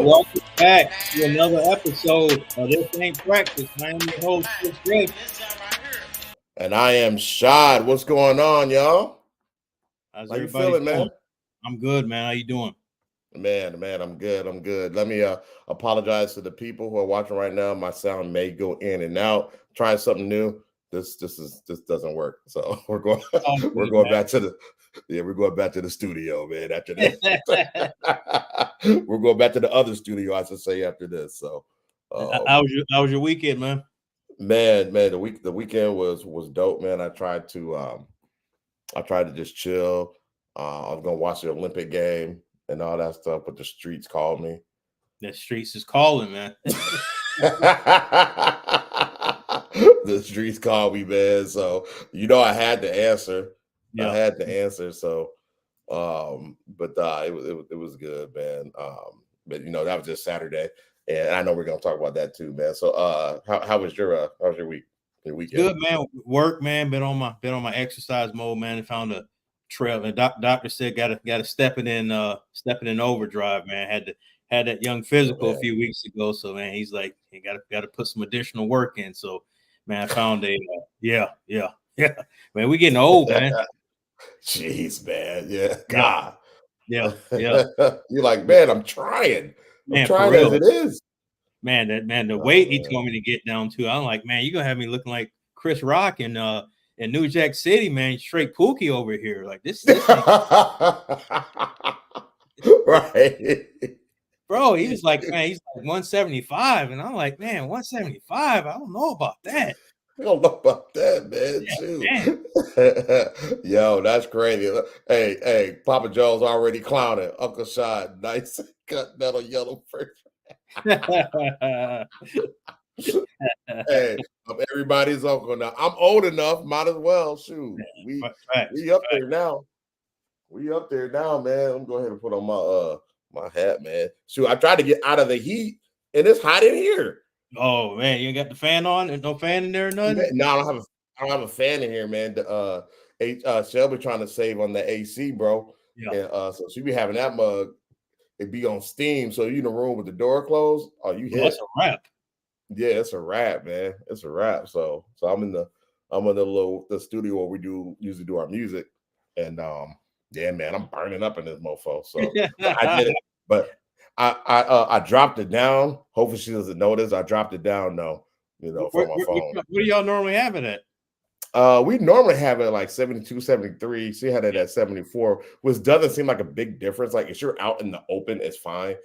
Welcome back to another episode of This Ain't Practice. I am your host, Chris Greg. And I am Shad. What's going on, y'all? How's How you everybody feeling, doing? man? I'm good, man. How you doing? Man, I'm good. I'm good. Let me apologize to the people who are watching right now. My sound may go in and out. Trying something new. This doesn't work. So we're going we're going back to the studio, man. After this, we're going back to the other studio, I should say, after this. So How was your weekend, man? Man, the weekend was dope, man. I tried to just chill. I was gonna watch the Olympic game and all that stuff, but the streets called me. The streets is calling, man. The streets called me, man. So I had to answer. Yeah. I had to answer. So, but it was good, man. But that was just Saturday, and I know we're gonna talk about that too, man. So, how was your week? Your weekend? Good, man. Work, man. Been on my exercise mode, man. And found a trail. And doctor said got to stepping in overdrive, man. Had that young physical a few weeks ago, so man, he's like, he got to put some additional work in. So, man, I found yeah, man, we getting old, man. Jeez, man, yeah, God, yeah. You're like, man, I'm trying as it is. Man, the weight he told me to get down to, I'm like, man, you're gonna have me looking like Chris Rock in New Jack City, man. Straight Pookie over here, like this right. Bro, he's like 175, and I'm like, man, 175. I don't know about that. I don't know about that, man. Yo, that's crazy. Hey, Papa Joe's already clowning. Uncle Shad, nice cut metal yellow first. Hey, I'm everybody's uncle now. I'm old enough, might as well. Shoot, we up there now. We up there now, man. I'm going ahead and put on my hat, man. Shoot, I tried to get out of the heat, and it's hot in here. Oh man, you got the fan on? There's no fan in there or nothing? No, I don't have a fan in here, man. Shelby trying to save on the AC, bro. Yeah. And so she be having that mug. It be on steam. So you in the room with the door closed. Oh, you hit. That's a wrap. Yeah, it's a wrap, man. It's a wrap. So I'm in the studio where we usually do our music, and yeah, man, I'm burning up in this mofo. So I did it, but I dropped it down. Hopefully she doesn't notice. I dropped it down from my phone. What do y'all normally have it at? We normally have it like 72, 73. She had it at 74, which doesn't seem like a big difference. Like if you're out in the open, it's fine.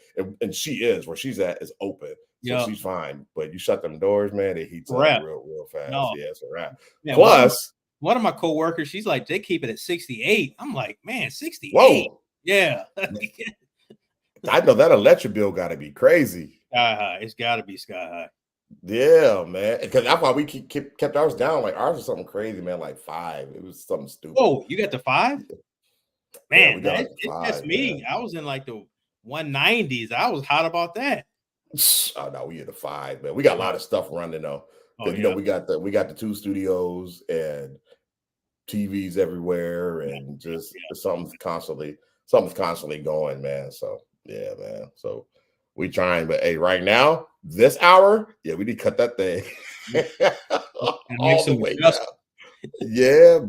And she is where she's at is open. So she's fine. But you shut them doors, man, it heats up real fast. No. Yeah, it's a wrap. Yeah, plus one of my coworkers, she's like, they keep it at 68. I'm like, man, 68. Whoa. Yeah. I know that electric bill gotta be crazy. Sky high. It's gotta be sky high. Yeah, man. Because that's why we kept ours down. Like ours was something crazy, man. Like 5. It was something stupid. Oh, you got the 5? Man, it's just me. Man. I was in like the 190s. I was hot about that. Oh no, we in the 5, man. We got a lot of stuff running though. Oh, we got the 2 studios and TVs everywhere, and something's constantly going, man. So yeah, man. So we trying, but hey, right now, this hour, yeah, we need to cut that thing all the way down. Yeah,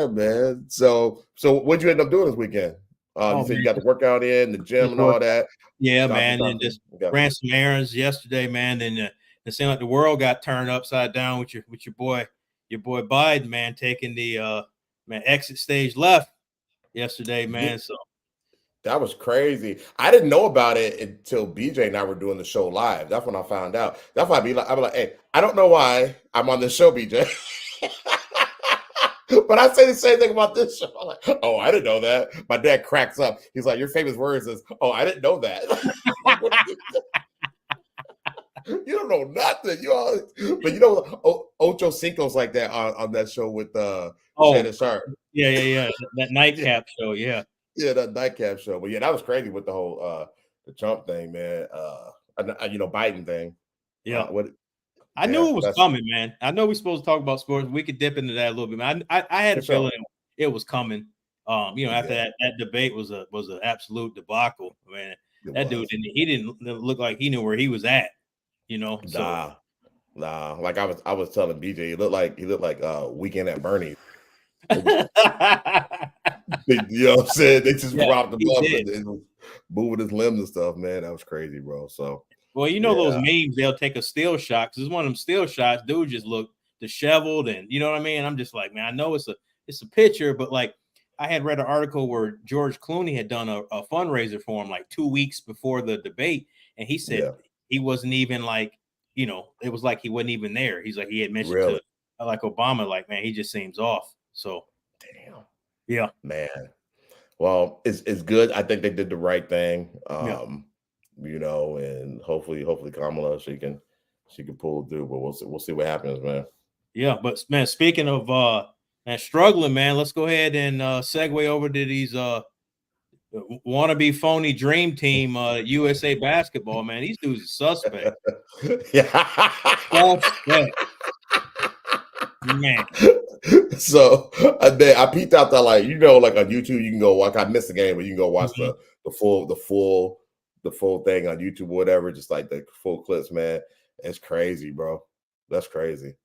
man. So what'd you end up doing this weekend? You said you got the workout in, the gym and all that. Yeah, man, and just ran some errands yesterday, man. And it seemed like the world got turned upside down with your boy Biden, man, taking the exit stage left yesterday, man. Yeah. So that was crazy. I didn't know about it until BJ and I were doing the show live. That's when I found out. That's why I'd be like, hey, I don't know why I'm on this show, BJ. But I say the same thing about this show. I'm like, oh, I didn't know that. My dad cracks up. He's like, your famous words is, oh, I didn't know that. You don't know nothing. But Ocho Cinco's like that on that show with Shannon Sharp. Yeah. That nightcap show, yeah. Yeah, that nightcap show. But yeah, that was crazy with the whole the Trump thing, man. Biden thing. Yeah. I knew it was coming, man. I know we're supposed to talk about sports. We could dip into that a little bit, man. I had a feeling it was coming. After that debate was an absolute debacle, man. that dude didn't look like he knew where he was at, you know. So nah. Like I was telling BJ, he looked like Weekend at Bernie's. You know what I'm saying? They just propped him up and moving his limbs and stuff, man. That was crazy, bro. So well, you know those memes, they'll take a still shot because it's one of them still shots. Dude just looked disheveled, and you know what I mean? I'm just like, man, I know it's a picture, but like I had read an article where George Clooney had done a fundraiser for him like 2 weeks before the debate, and he said he wasn't even like, you know, it was like he wasn't even there. He's like, he had mentioned to like Obama, like, man, he just seems off. So damn. Yeah. Man. Well, it's good. I think they did the right thing. You know, and hopefully Kamala she can pull through, but we'll see what happens, man. Yeah, but man, speaking of man struggling, man, let's go ahead and segue over to these wannabe phony dream team USA basketball, man. These dudes are suspect. Suspect. Man. So I peeped out that, like, you know, like on YouTube, you can go watch. I missed the game, but you can go watch the full thing on YouTube or whatever, just like the full clips, man. It's crazy, bro. That's crazy.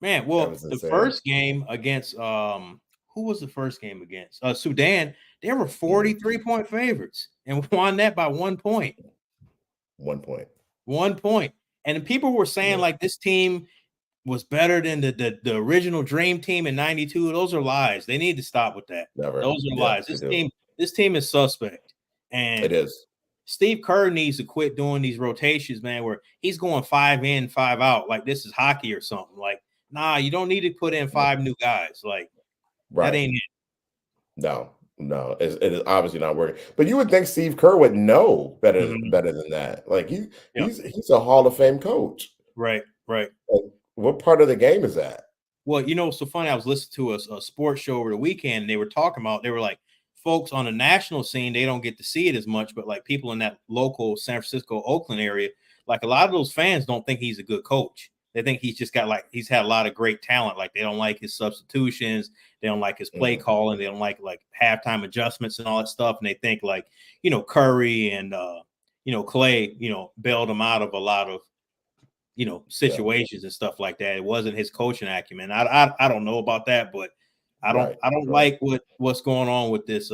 Man, well, the first game against who was the first game against? Sudan. They were 43-point favorites and won that by 1 point. 1 point. 1 point. And people were saying like this team was better than the original Dream Team in '92. Those are lies. They need to stop with that. Never. Those are lies. This team is suspect. And it is. Steve Kerr needs to quit doing these rotations, man, where he's going 5 in, 5 out, like this is hockey or something. Like, nah, you don't need to put in 5 new guys. Like, that ain't it. No, it is obviously not working. But you would think Steve Kerr would know better than that. Like he's a Hall of Fame coach. Right. Like, what part of the game is that? Well, you know, it's so funny. I was listening to a sports show over the weekend, and they were talking about, they were like, folks on the national scene, they don't get to see it as much, but like people in that local San Francisco, Oakland area, like a lot of those fans don't think he's a good coach. They think he's just got like, he's had a lot of great talent. Like they don't like his substitutions. They don't like his play calling. They don't like halftime adjustments and all that stuff. And they think like, you know, Curry and, you know, Clay, you know, bailed him out of a lot of, you know, situations and stuff like that. It wasn't his coaching acumen. I don't know about that, but I don't like what's going on with this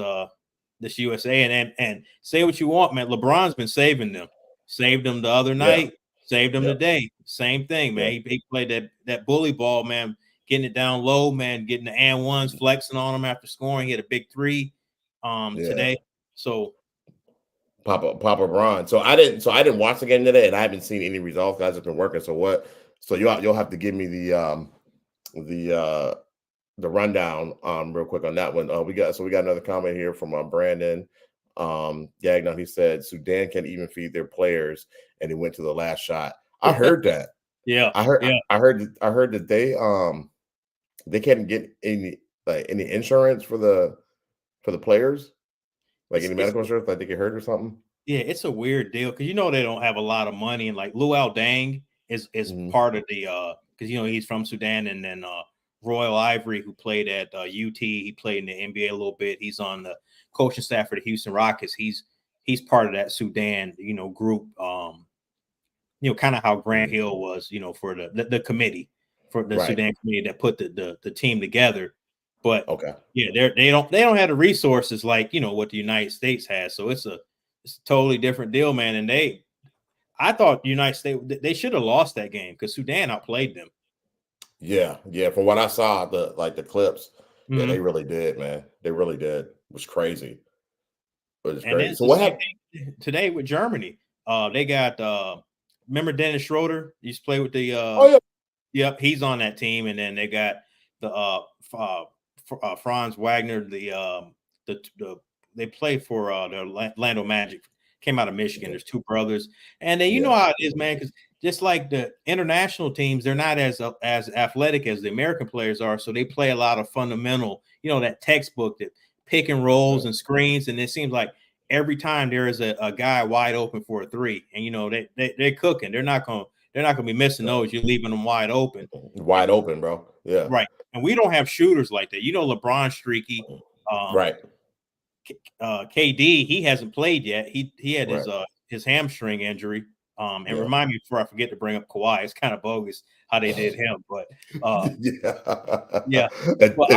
this USA. And say what you want, man. LeBron's been saving them. Saved them the other night. Saved them today. Same thing, man. He played that bully ball, man. Getting it down low, man. Getting the and ones, flexing on them after scoring. He had a big 3 today. So Papa Bron. So I didn't watch the game today, and I haven't seen any results. Guys have been working. So what? So you'll have to give me the rundown real quick on that one. We got another comment here from Brandon Gagnon. He said Sudan can't even feed their players, and he went to the last shot. I heard that. I heard that they can't get any insurance for the players. Like any medical insurance, like they get hurt or something. Yeah, it's a weird deal because you know they don't have a lot of money, and like Luol Deng is part of the because you know he's from Sudan, and then Royal Ivory, who played at UT, he played in the NBA a little bit. He's on the coaching staff for the Houston Rockets. He's part of that Sudan, you know, group. You know, kind of how Grant Hill was, you know, for the committee for the Sudan committee that put the team together. But yeah, they don't have the resources like, you know, what the United States has. So it's a totally different deal, man. And I thought the United States, they should have lost that game because Sudan outplayed them. Yeah. From what I saw, the clips, yeah, they really did, man. They really did. It was crazy. It was crazy. So what happened today with Germany? They got remember Dennis Schroeder used to play with the yep, he's on that team, and then they got the Franz Wagner, they play for the Orlando Magic, came out of Michigan. There's 2 brothers, and then you know how it is, man, because just like the international teams, they're not as athletic as the American players are, so they play a lot of fundamental, you know, that textbook, that pick and rolls and screens, and it seems like every time there is a guy wide open for a 3, and you know they're cooking. They're not gonna be missing those. You're leaving them wide open, bro. Yeah, right. And we don't have shooters like that. You know, LeBron streaky, KD, he hasn't played yet. He had Right. his hamstring injury. And Yeah. remind me before I forget to bring up Kawhi. It's kind of bogus how they did him, but yeah. But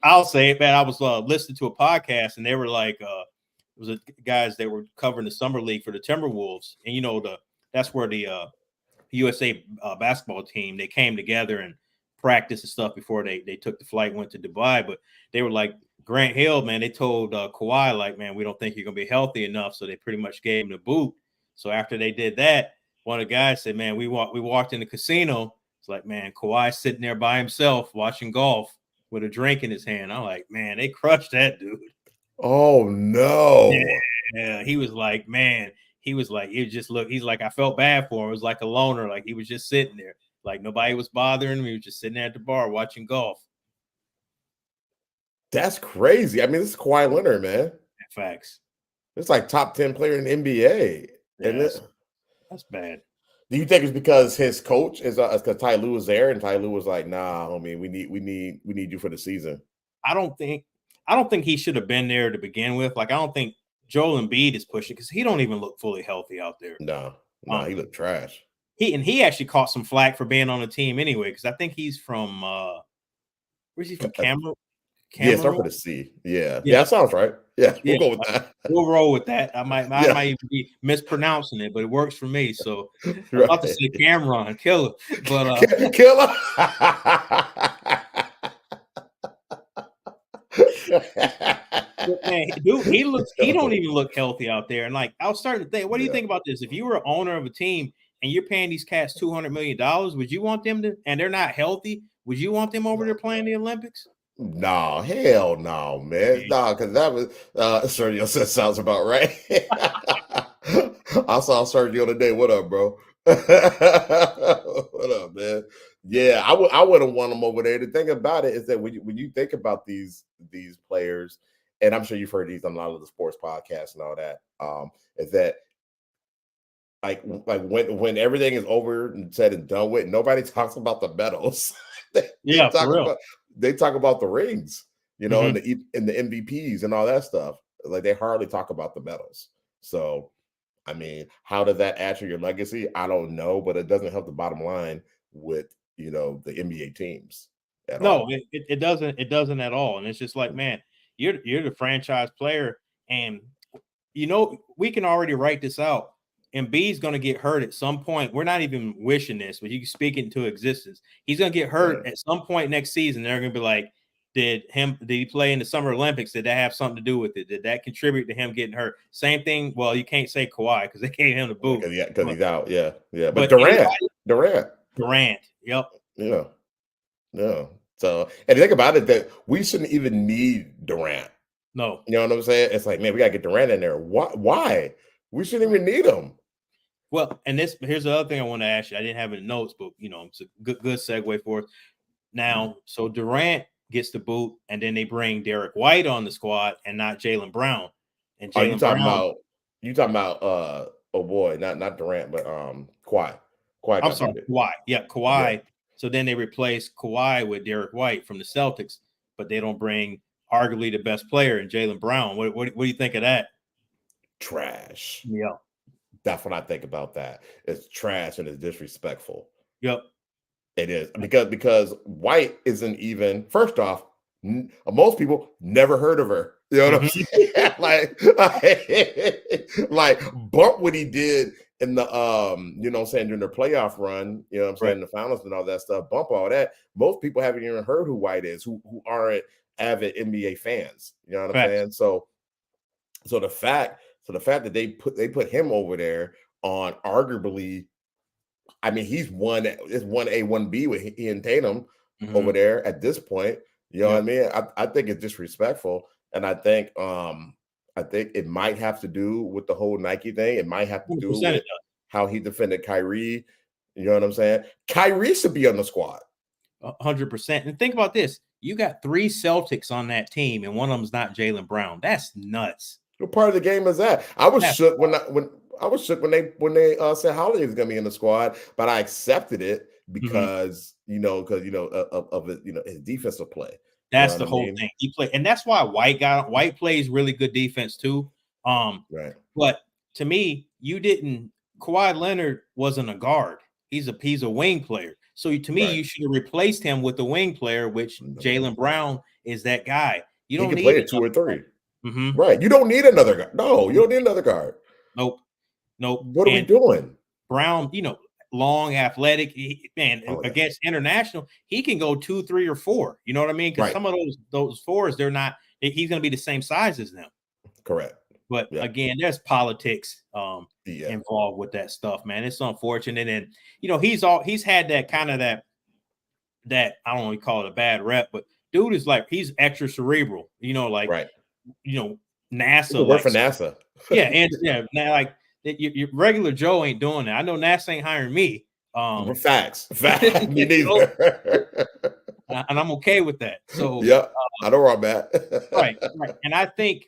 I'll say it, man. I was listening to a podcast, and they were like, it was guys that were covering the summer league for the Timberwolves, and you know that's where the USA basketball team, they came together and practiced and stuff before they took the flight, went to Dubai. But they were like, Grant Hill, man, they told Kawhi, like, man, we don't think you're gonna be healthy enough, so they pretty much gave him the boot. So after they did that, one of the guys said, man, we walked in the casino. It's like, man, Kawhi sitting there by himself watching golf with a drink in his hand. I'm like, man, they crushed that dude. Oh no. Yeah. He was like, man, it just looked, he's like, I felt bad for him. It was like a loner. Like he was just sitting there. Like nobody was bothering him. He was just sitting there at the bar watching golf. That's crazy. I mean, this is Kawhi Leonard, man. Facts. It's like top 10 player in the NBA. Yeah, that's bad. Do you think it's because his coach is because Ty Lue was there and Ty Lue was like, nah, homie, we need you for the season? I don't think he should have been there to begin with. Like, I don't think Joel Embiid is pushing because he don't even look fully healthy out there. No, he looked trash. He actually caught some flack for being on the team anyway, because I think he's from where's he from? Cameroon? Yeah, start with a C. Yeah, that sounds right. Yeah, we'll go with that. We'll roll with that. I might even be mispronouncing it, but it works for me. So I'm about to say Cameron, killer, but killer. Man, dude, he don't even look healthy out there. And like, I was starting to think, what do you think about this? If you were an owner of a team and you're paying these cats $200 million, would you want them to, and they're not healthy, would you want them over there playing the Olympics? No, hell no, man. No, because that was Sergio said sounds about right. I saw Sergio today. What up, bro? What up, man? Yeah, I wouldn't want them over there. The thing about it is that when you think about these players, and I'm sure you've heard these on a lot of the sports podcasts and all that, is that like when everything is over and said and done with, nobody talks about the medals. They talk about the rings, you know, and the MVPs and all that stuff. Like they hardly talk about the medals. So, I mean, how does that add to your legacy? I don't know, but it doesn't help the bottom line with, you know, the NBA teams. No, it doesn't. It doesn't at all. And it's just like, man, you're the franchise player, and you know we can already write this out. Embiid's going to get hurt at some point. We're not even wishing this, but you can speak it into existence. He's going to get hurt at some point next season. They're going to be like, did he play in the Summer Olympics? Did that have something to do with it? Did that contribute to him getting hurt? Same thing. Well, you can't say Kawhi because they gave him the boot. Because he's out. Yeah. But Durant. Yep. Yeah. So, and think about it, that we shouldn't even need Durant. No. You know what I'm saying? It's like, man, we got to get Durant in there. Why? We shouldn't even need him. Well, and here's the other thing I want to ask you. I didn't have it in notes, but you know, it's a good segue for us. Now, so Durant gets the boot, and then they bring Derek White on the squad and not Jaylen Brown. And you talking about oh boy, not Durant, but Kawhi. I'm sorry, Kawhi. Yeah, Kawhi. Yeah. So then they replace Kawhi with Derek White from the Celtics, but they don't bring arguably the best player in Jaylen Brown. What do you think of that? Trash. Yeah. That's what I think about that. It's trash and it's disrespectful. Yep. It is because White isn't even, first off, most people never heard of her. You know what I'm saying? like bump what he did in the you know what I'm saying, during the playoff run, you know what I'm saying, the finals and all that stuff, bump all that. Most people haven't even heard who White is, who aren't avid NBA fans. You know what I'm saying? So the fact that they put him over there on arguably, I mean, it's 1A, 1B with Ian Tatum over there at this point. You know what I mean? I think it's disrespectful. And I think it might have to do with the whole Nike thing. It might have to do with how he defended Kyrie. You know what I'm saying? Kyrie should be on the squad. 100%. And think about this. You got 3 Celtics on that team, and one of them's not Jaylen Brown. That's nuts. What part of the game is that? I was shook when they said Holiday was going to be in the squad, but I accepted it because of his defensive play. That's the whole thing. He played, and that's why White plays really good defense too. Right. But to me, Kawhi Leonard wasn't a guard. He's a wing player. So to me, you should have replaced him with a wing player, which Jaylen Brown is that guy. You don't he can need play a 2 or 3. Mm-hmm. Right. You don't need another guard. No, you don't need another guard. Nope. What are we doing? Brown, long, athletic, against international, he can go 2, 3, or 4. You know what I mean? Because some of those fours, they're not. He's going to be the same size as them. Correct. But again, there's politics involved with that stuff, man. It's unfortunate, and he's had that kind of that I don't want to call it a bad rep, but dude is like he's extra cerebral. NASA. Work for NASA. Yeah, and like your regular Joe ain't doing that. I know NASA ain't hiring me. Facts. Me neither. And I'm okay with that. So I know where I'm at. right. And I think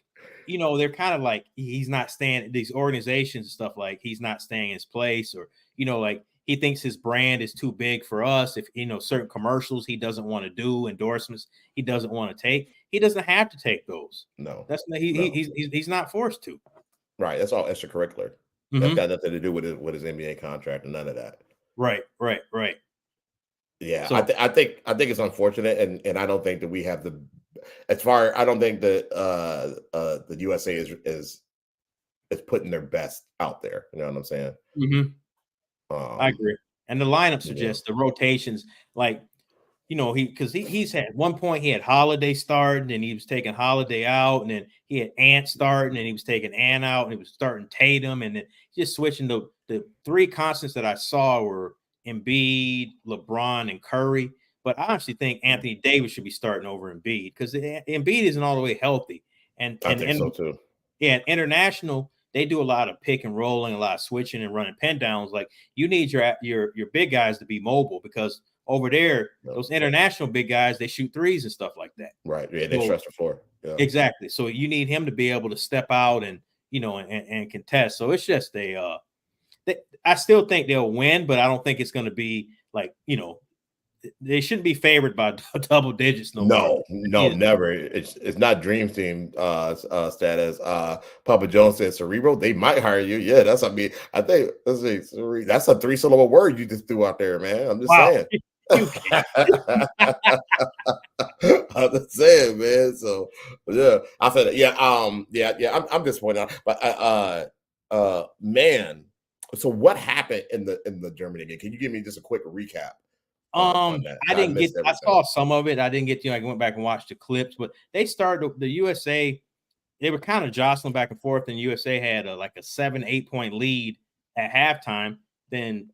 they're kind of like he's not staying. These organizations and stuff like he's not staying in his place, or like he thinks his brand is too big for us. If certain commercials he doesn't want to do, endorsements he doesn't want to take. He doesn't have to take those. No, he's not forced to. Right. That's all extracurricular. That's got nothing to do with his NBA contract and none of that. Right. Yeah, so, I think it's unfortunate, and I don't think that we have I don't think that the USA is putting their best out there. You know what I'm saying? Mm-hmm. I agree. And the lineup suggests the rotations, like he's had one point he had Holiday starting and he was taking Holiday out, and then he had Ant starting and he was taking Ant out, and he was starting Tatum, and then just switching. The three constants that I saw were Embiid, LeBron, and Curry. But I actually think Anthony Davis should be starting over Embiid because Embiid isn't all the way healthy. And I think so too. Yeah, international, they do a lot of pick and rolling, a lot of switching and running pin downs. Like you need your big guys to be mobile, because over there, those international big guys, they shoot threes and stuff like that. Right. Yeah, they stretch the floor. Yeah. Exactly. So you need him to be able to step out and and contest. So it's just I still think they'll win, but I don't think it's going to be like they shouldn't be favored by double digits. No, never. It's not dream team status. Papa Jones said cerebral. They might hire you. Yeah, I think that's a 3-syllable word you just threw out there, man. I'm just saying. I'm just saying, man. So yeah, I said I'm disappointed, but man. So what happened in the Germany game? Can you give me just a quick recap? I saw some of it. I didn't get I went back and watched the clips, but they started the USA. They were kind of jostling back and forth, and USA had a 7-8 point lead at halftime. Then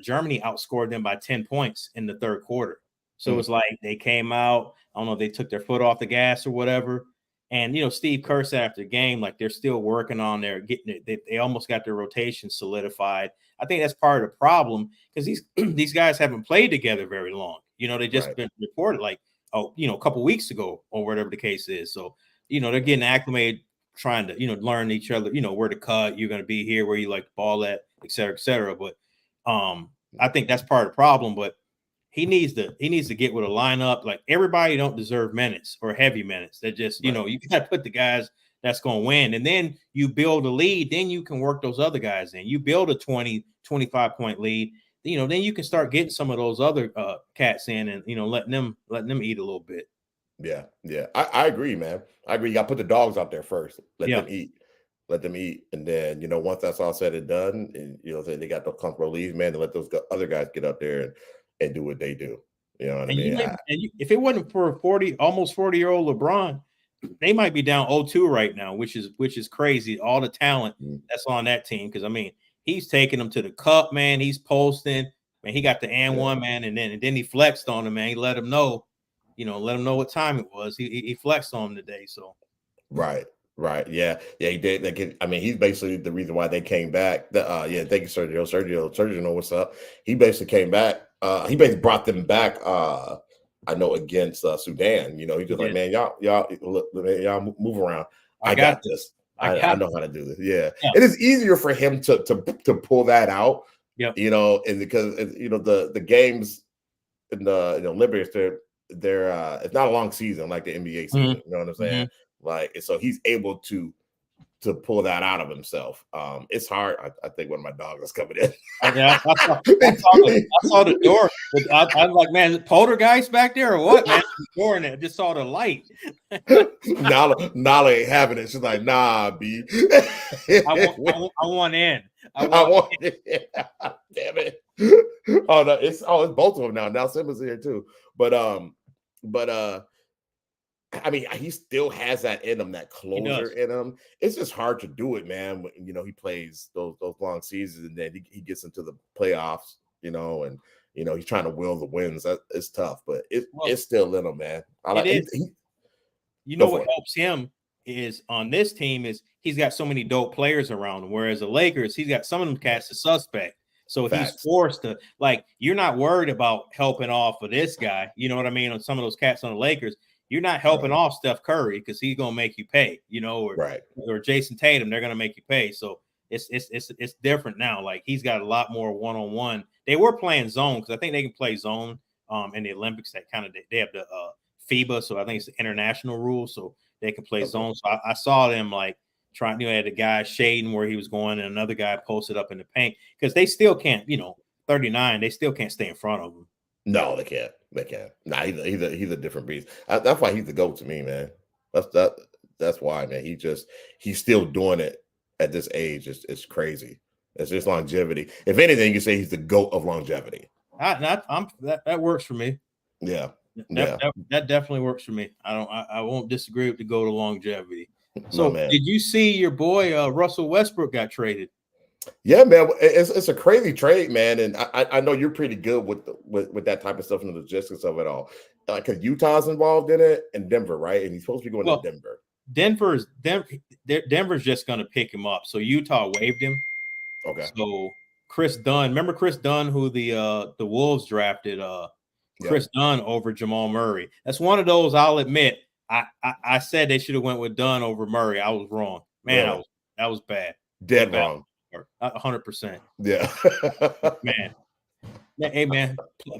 Germany outscored them by 10 points in the third quarter. So it was like they came out. I don't know if they took their foot off the gas or whatever. And Steve Kerr said after the game, like they're still working on they almost got their rotation solidified. I think that's part of the problem, because these guys haven't played together very long. They just been reported a couple weeks ago or whatever the case is. So they're getting acclimated, trying to learn each other. Where to cut, you're going to be here, where you like the ball at, et cetera, et cetera. But I think that's part of the problem. But he needs to get with a lineup. Like everybody don't deserve minutes or heavy minutes. That just you got to put the guys that's going to win, and then you build a lead. Then you can work those other guys in. You build a 20-25 point lead. Then you can start getting some of those other cats in, and letting them eat a little bit. Yeah. I agree, man. I agree. You got to put the dogs out there first. Let them eat, and then once that's all said and done, and they got the comfortable leads, man, to let those other guys get up there and do what they do. You know what I mean? If it wasn't for almost 40-year-old LeBron, they might be down 0-2 right now, which is crazy. All the talent that's on that team, because he's taking them to the cup, man. He's posting, man. He got the and-one, man, and then he flexed on him, man. He let him know, let him know what time it was. He flexed on him today. So right. Yeah, he did. He's basically the reason why they came back. Thank you, Sergio. Sergio know what's up. He basically came back. He basically brought them back. I know, against Sudan. He's just like, man, y'all move around. I got this. I know how to do this. Yeah. It is easier for him to pull that out. Yeah. And because the games in the Olympics, it's not a long season like the NBA season. You know what I'm saying? Like, so he's able to pull that out of himself. It's hard. I think one of my dogs is coming in. I saw the door. I was like, man, poltergeist back there or what, man? The door in there. I just saw the light. Nala ain't having it. She's like, nah, B. I want in. I want it. Damn it. It's both of them now. Now Simba's here too. But I mean, he still has that in him, that closer in him. It's just hard to do it, man. You know, he plays those long seasons, and then he gets into the playoffs, you know, and you know he's trying to will the wins. It's tough, but it's still in him, man. You know what helps him is on this team is he's got so many dope players around him. Whereas the Lakers, he's got some of them cast as suspect. So he's forced to, like, you're not worried about helping off of this guy. You know what I mean? On some of those cats on the Lakers, you're not helping off Steph Curry because he's gonna make you pay, you know, or Jason Tatum, they're gonna make you pay. So it's different now. Like he's got a lot more one-on-one. They were playing zone because I think they can play zone in the Olympics. That kind of they have the FIBA, so I think it's the international rule, so they can play zone. So I saw them like trying, you know, had a guy shading where he was going, and another guy posted up in the paint because they still can't, you know, 39, they still can't stay in front of him. No, they can't. They can't. Nah, he's a different beast. That's why he's the GOAT to me, man. That's why, man. He's still doing it at this age. It's crazy. It's just longevity. If anything, you can say he's the GOAT of longevity. That works for me. Yeah. That definitely works for me. I won't disagree with the GOAT of longevity. So did you see your boy Russell Westbrook got traded? Yeah, man, it's a crazy trade, man, and I know you're pretty good with that type of stuff and the logistics of it all. Because Utah's involved in it, and Denver, right? And he's supposed to be going to Denver. Denver's just going to pick him up. So Utah waived him. Okay. So Chris Dunn, remember Chris Dunn, who the Wolves drafted? Chris Dunn over Jamal Murray. That's one of those. I'll admit, I said they should have went with Dunn over Murray. I was wrong, man. That was bad. Dead wrong. 100%. Yeah. Man. Hey, man.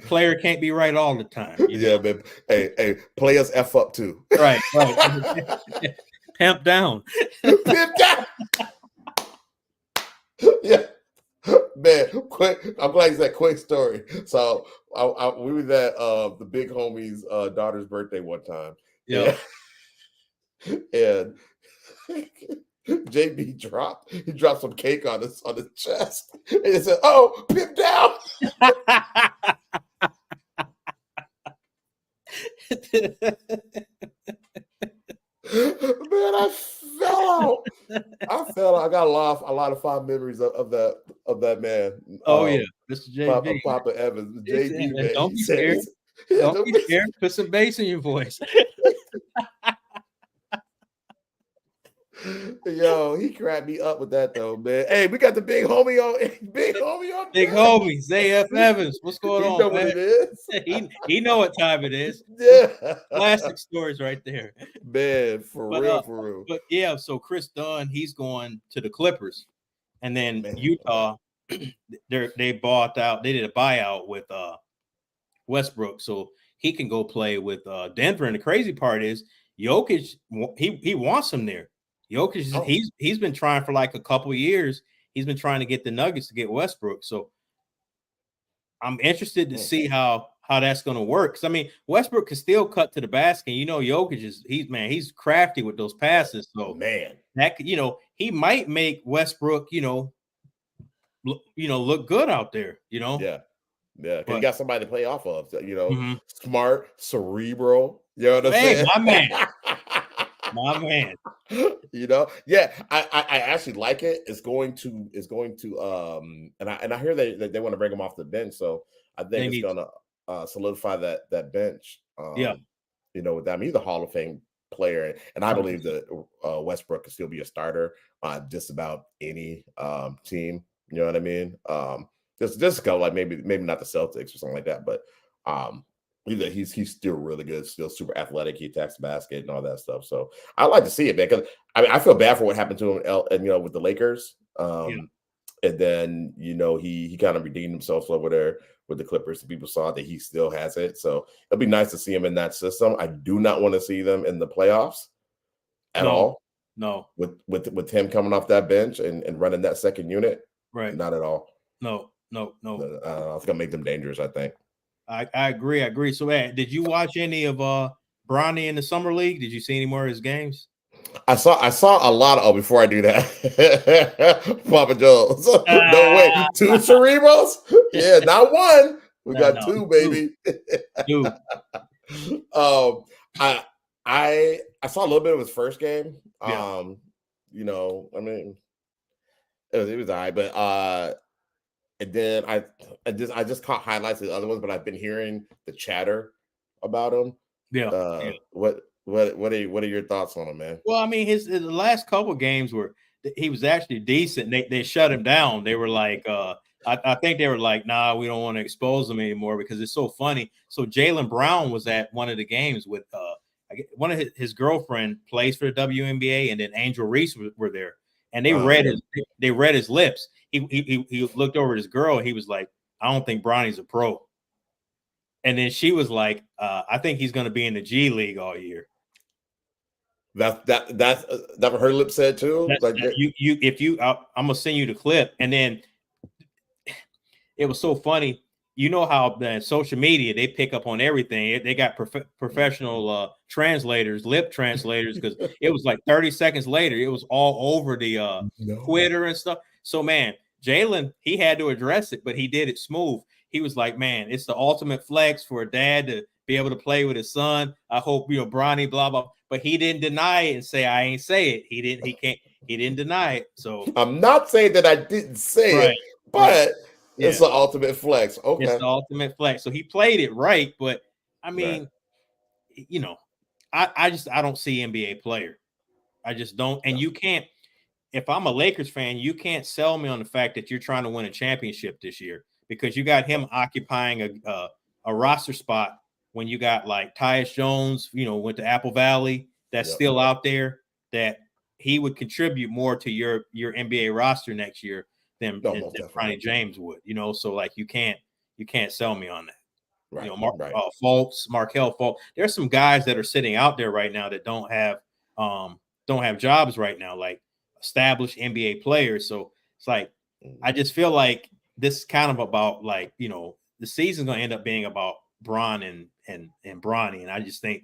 Player can't be right all the time. Yeah, man. Hey, players F up too. Right. Pimp down. Pimp down. Yeah. Man, quick. I'm glad you said quick story. So we was at the big homie's daughter's birthday one time. Yeah. And JB dropped some cake on his chest. And he said, "Oh, pimp down." Man, I fell out. I got a lot of fond memories of that man. Oh yeah, Mr. JB. Papa Evans. JB, man. Don't be scared. Don't be scared. Put some bass in your voice. Yo, he cracked me up with that though, man. Hey, we got the big homie on. Big homie, Zay Evans. What's going on? Know man? What it is. he know what time it is. Yeah, classic stories right there, man. For real. But yeah, so Chris Dunn, he's going to the Clippers, and then Utah, they bought out. They did a buyout with Westbrook, so he can go play with Denver. And the crazy part is, Jokic, he wants him there. Jokic, he's been trying for like a couple of years. He's been trying to get the Nuggets to get Westbrook. So I'm interested to see how that's going to work. Because I mean, Westbrook can still cut to the basket. You know, Jokic he's crafty with those passes. So man, that he might make Westbrook look good out there. Yeah. Because he got somebody to play off of. Smart, cerebral. You know what I'm saying? My man. My man. Yeah, I actually like it. It's going to and I hear they want to bring him off the bench, so I think it's gonna solidify that bench. With that, I mean, he's a Hall of Fame player, and I believe that Westbrook can still be a starter on just about any team. You know what I mean? Just go like maybe not the Celtics or something like that, but he's still really good, still super athletic. He attacks the basket and all that stuff. So I like to see it, man. Because I feel bad for what happened to him, with the Lakers. And then, he kind of redeemed himself over there with the Clippers. People saw that he still has it. So it'll be nice to see him in that system. I do not want to see them in the playoffs at all. No. With him coming off that bench and running that second unit. Right. Not at all. No. It's gonna make them dangerous, I think. I agree. So, did you watch any of Bronny in the summer league? Did you see any more of his games? I saw a lot of. Before I do that, Papa Joe's. No way, 2 Cerebros? Yeah, not one. We got 2, baby. 2. I saw a little bit of his first game. Yeah. I mean, it was all right, but and then I just caught highlights of the other ones, but I've been hearing the chatter about him. Yeah. What are your thoughts on him, man? Well, I mean, the last couple games he was actually decent. They shut him down. They were like, I think they were like, nah, we don't want to expose him anymore because it's so funny. So Jaylen Brown was at one of the games with one of his girlfriend plays for the WNBA, and then Angel Reese were there, and they read his lips. He looked over at his girl. And he was like, I don't think Bronny's a pro. And then she was like, I think he's going to be in the G League all year. That's what her lips said too. I'm gonna send you the clip, and then it was so funny. You know how the social media, they pick up on everything. They got professional translators, lip translators, because it was like 30 seconds later, it was all over the Twitter and stuff. So, man, Jaylen, he had to address it, but he did it smooth. He was like, man, it's the ultimate flex for a dad to be able to play with his son. I hope, Bronny, blah, blah. But he didn't deny it and say, I ain't say it. He didn't deny it. So I'm not saying that I didn't say it, but it's the ultimate flex. Okay. It's the ultimate flex. So he played it right, but I mean, I don't see NBA player. I just don't. And you can't, if I'm a Lakers fan, you can't sell me on the fact that you're trying to win a championship this year, because you got him occupying a roster spot when you got like Tyus Jones, went to Apple Valley, that's still out there, that he would contribute more to your NBA roster next year than Bronny James would, so like you can't sell me on that. Right. Markelle Fultz. There's some guys that are sitting out there right now that don't have jobs right now, like established NBA players. So it's like, I just feel like this is kind of about like, the season's going to end up being about Bron and Bronny. And I just think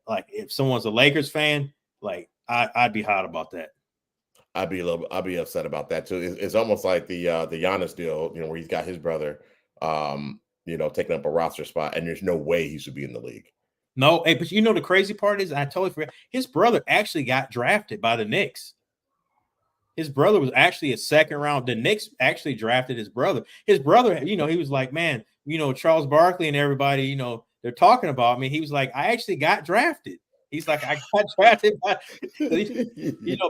like if someone's a Lakers fan, like I'd be hot about that. I'd be upset about that too. It's almost like the Giannis deal, where he's got his brother, taking up a roster spot, and there's no way he should be in the league. No, hey, but the crazy part is, I totally forgot, his brother actually got drafted by the Knicks. His brother was actually a second round. The Knicks actually drafted his brother. His brother, he was like, man, Charles Barkley and everybody, they're talking about me. He was like, I actually got drafted. He's like, I got drafted by,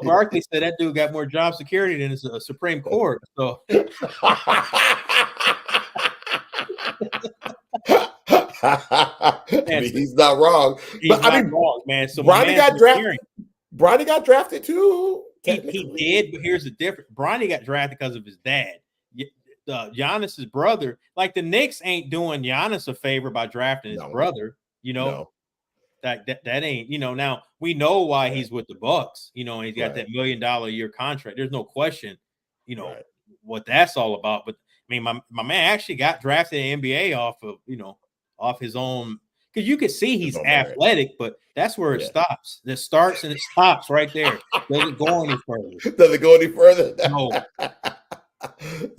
Barkley said that dude got more job security than the Supreme Court. So he's not wrong. Wrong, man. So Bronny got drafted. Bronny got drafted too. He did, but here's the difference. Bronny got drafted because of his dad. Giannis's brother, like the Knicks ain't doing Giannis a favor by drafting his brother. No. That ain't, now we know why he's with the Bucks, and he's got that $1 million a year contract. There's no question, what that's all about. But I mean, my man actually got drafted in the NBA off his own, because you can see he's athletic, but that's where it stops. It starts and it stops right there. Doesn't go any further. No.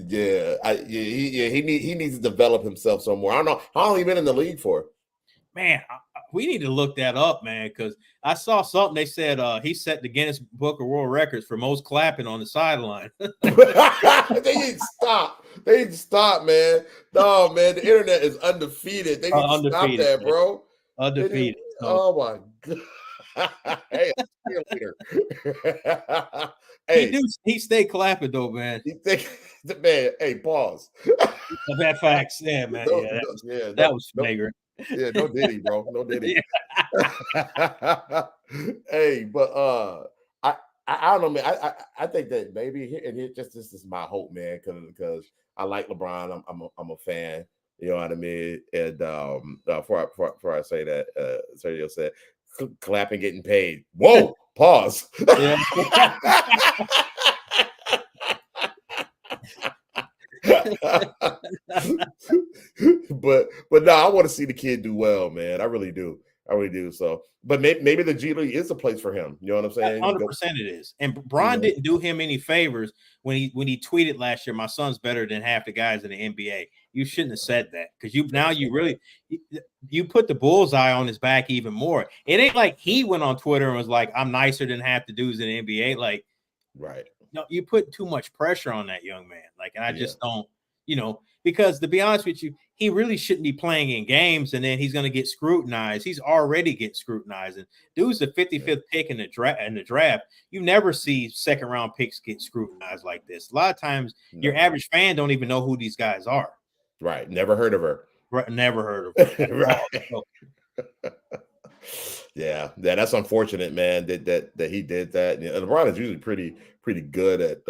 He needs to develop himself some more. I don't know how long he been in the league for. Man, we need to look that up, man, because I saw something. They said he set the Guinness Book of World Records for most clapping on the sideline. They need to stop, man. No, man, the internet is undefeated. They need to stop that, man. Bro. Undefeated. Oh my god. Hey, hey, he stayed clapping though, man. Hey, pause. That facts, yeah, man. That was flagrant. Yeah, no Diddy, bro. No Diddy. Hey, but I don't know, man. I think that maybe, and this is my hope, man, because I like LeBron. I'm a fan. You know what I mean? And before I say that, Sergio said, clapping, getting paid. Whoa, pause. Yeah. but no, I want to see the kid do well, man. I really do. So, but maybe the G League is a place for him. You know what I'm saying? 100% it is. And Bron didn't do him any favors when he tweeted last year, "My son's better than half the guys in the NBA." You shouldn't have said that, because you put the bullseye on his back even more. It ain't like he went on Twitter and was like, "I'm nicer than half the dudes in the NBA." Like, right? No, you put too much pressure on that young man. Like, and I just don't, because to be honest with you, he really shouldn't be playing in games, and then he's going to get scrutinized. He's already getting scrutinized. And dude's the 55th pick in the draft. You never see second round picks get scrutinized like this. A lot of times, your average fan don't even know who these guys are. Right. Never heard of her. Right. Never heard of her. Right. Yeah, that's unfortunate, man. That he did that. And LeBron is usually pretty good at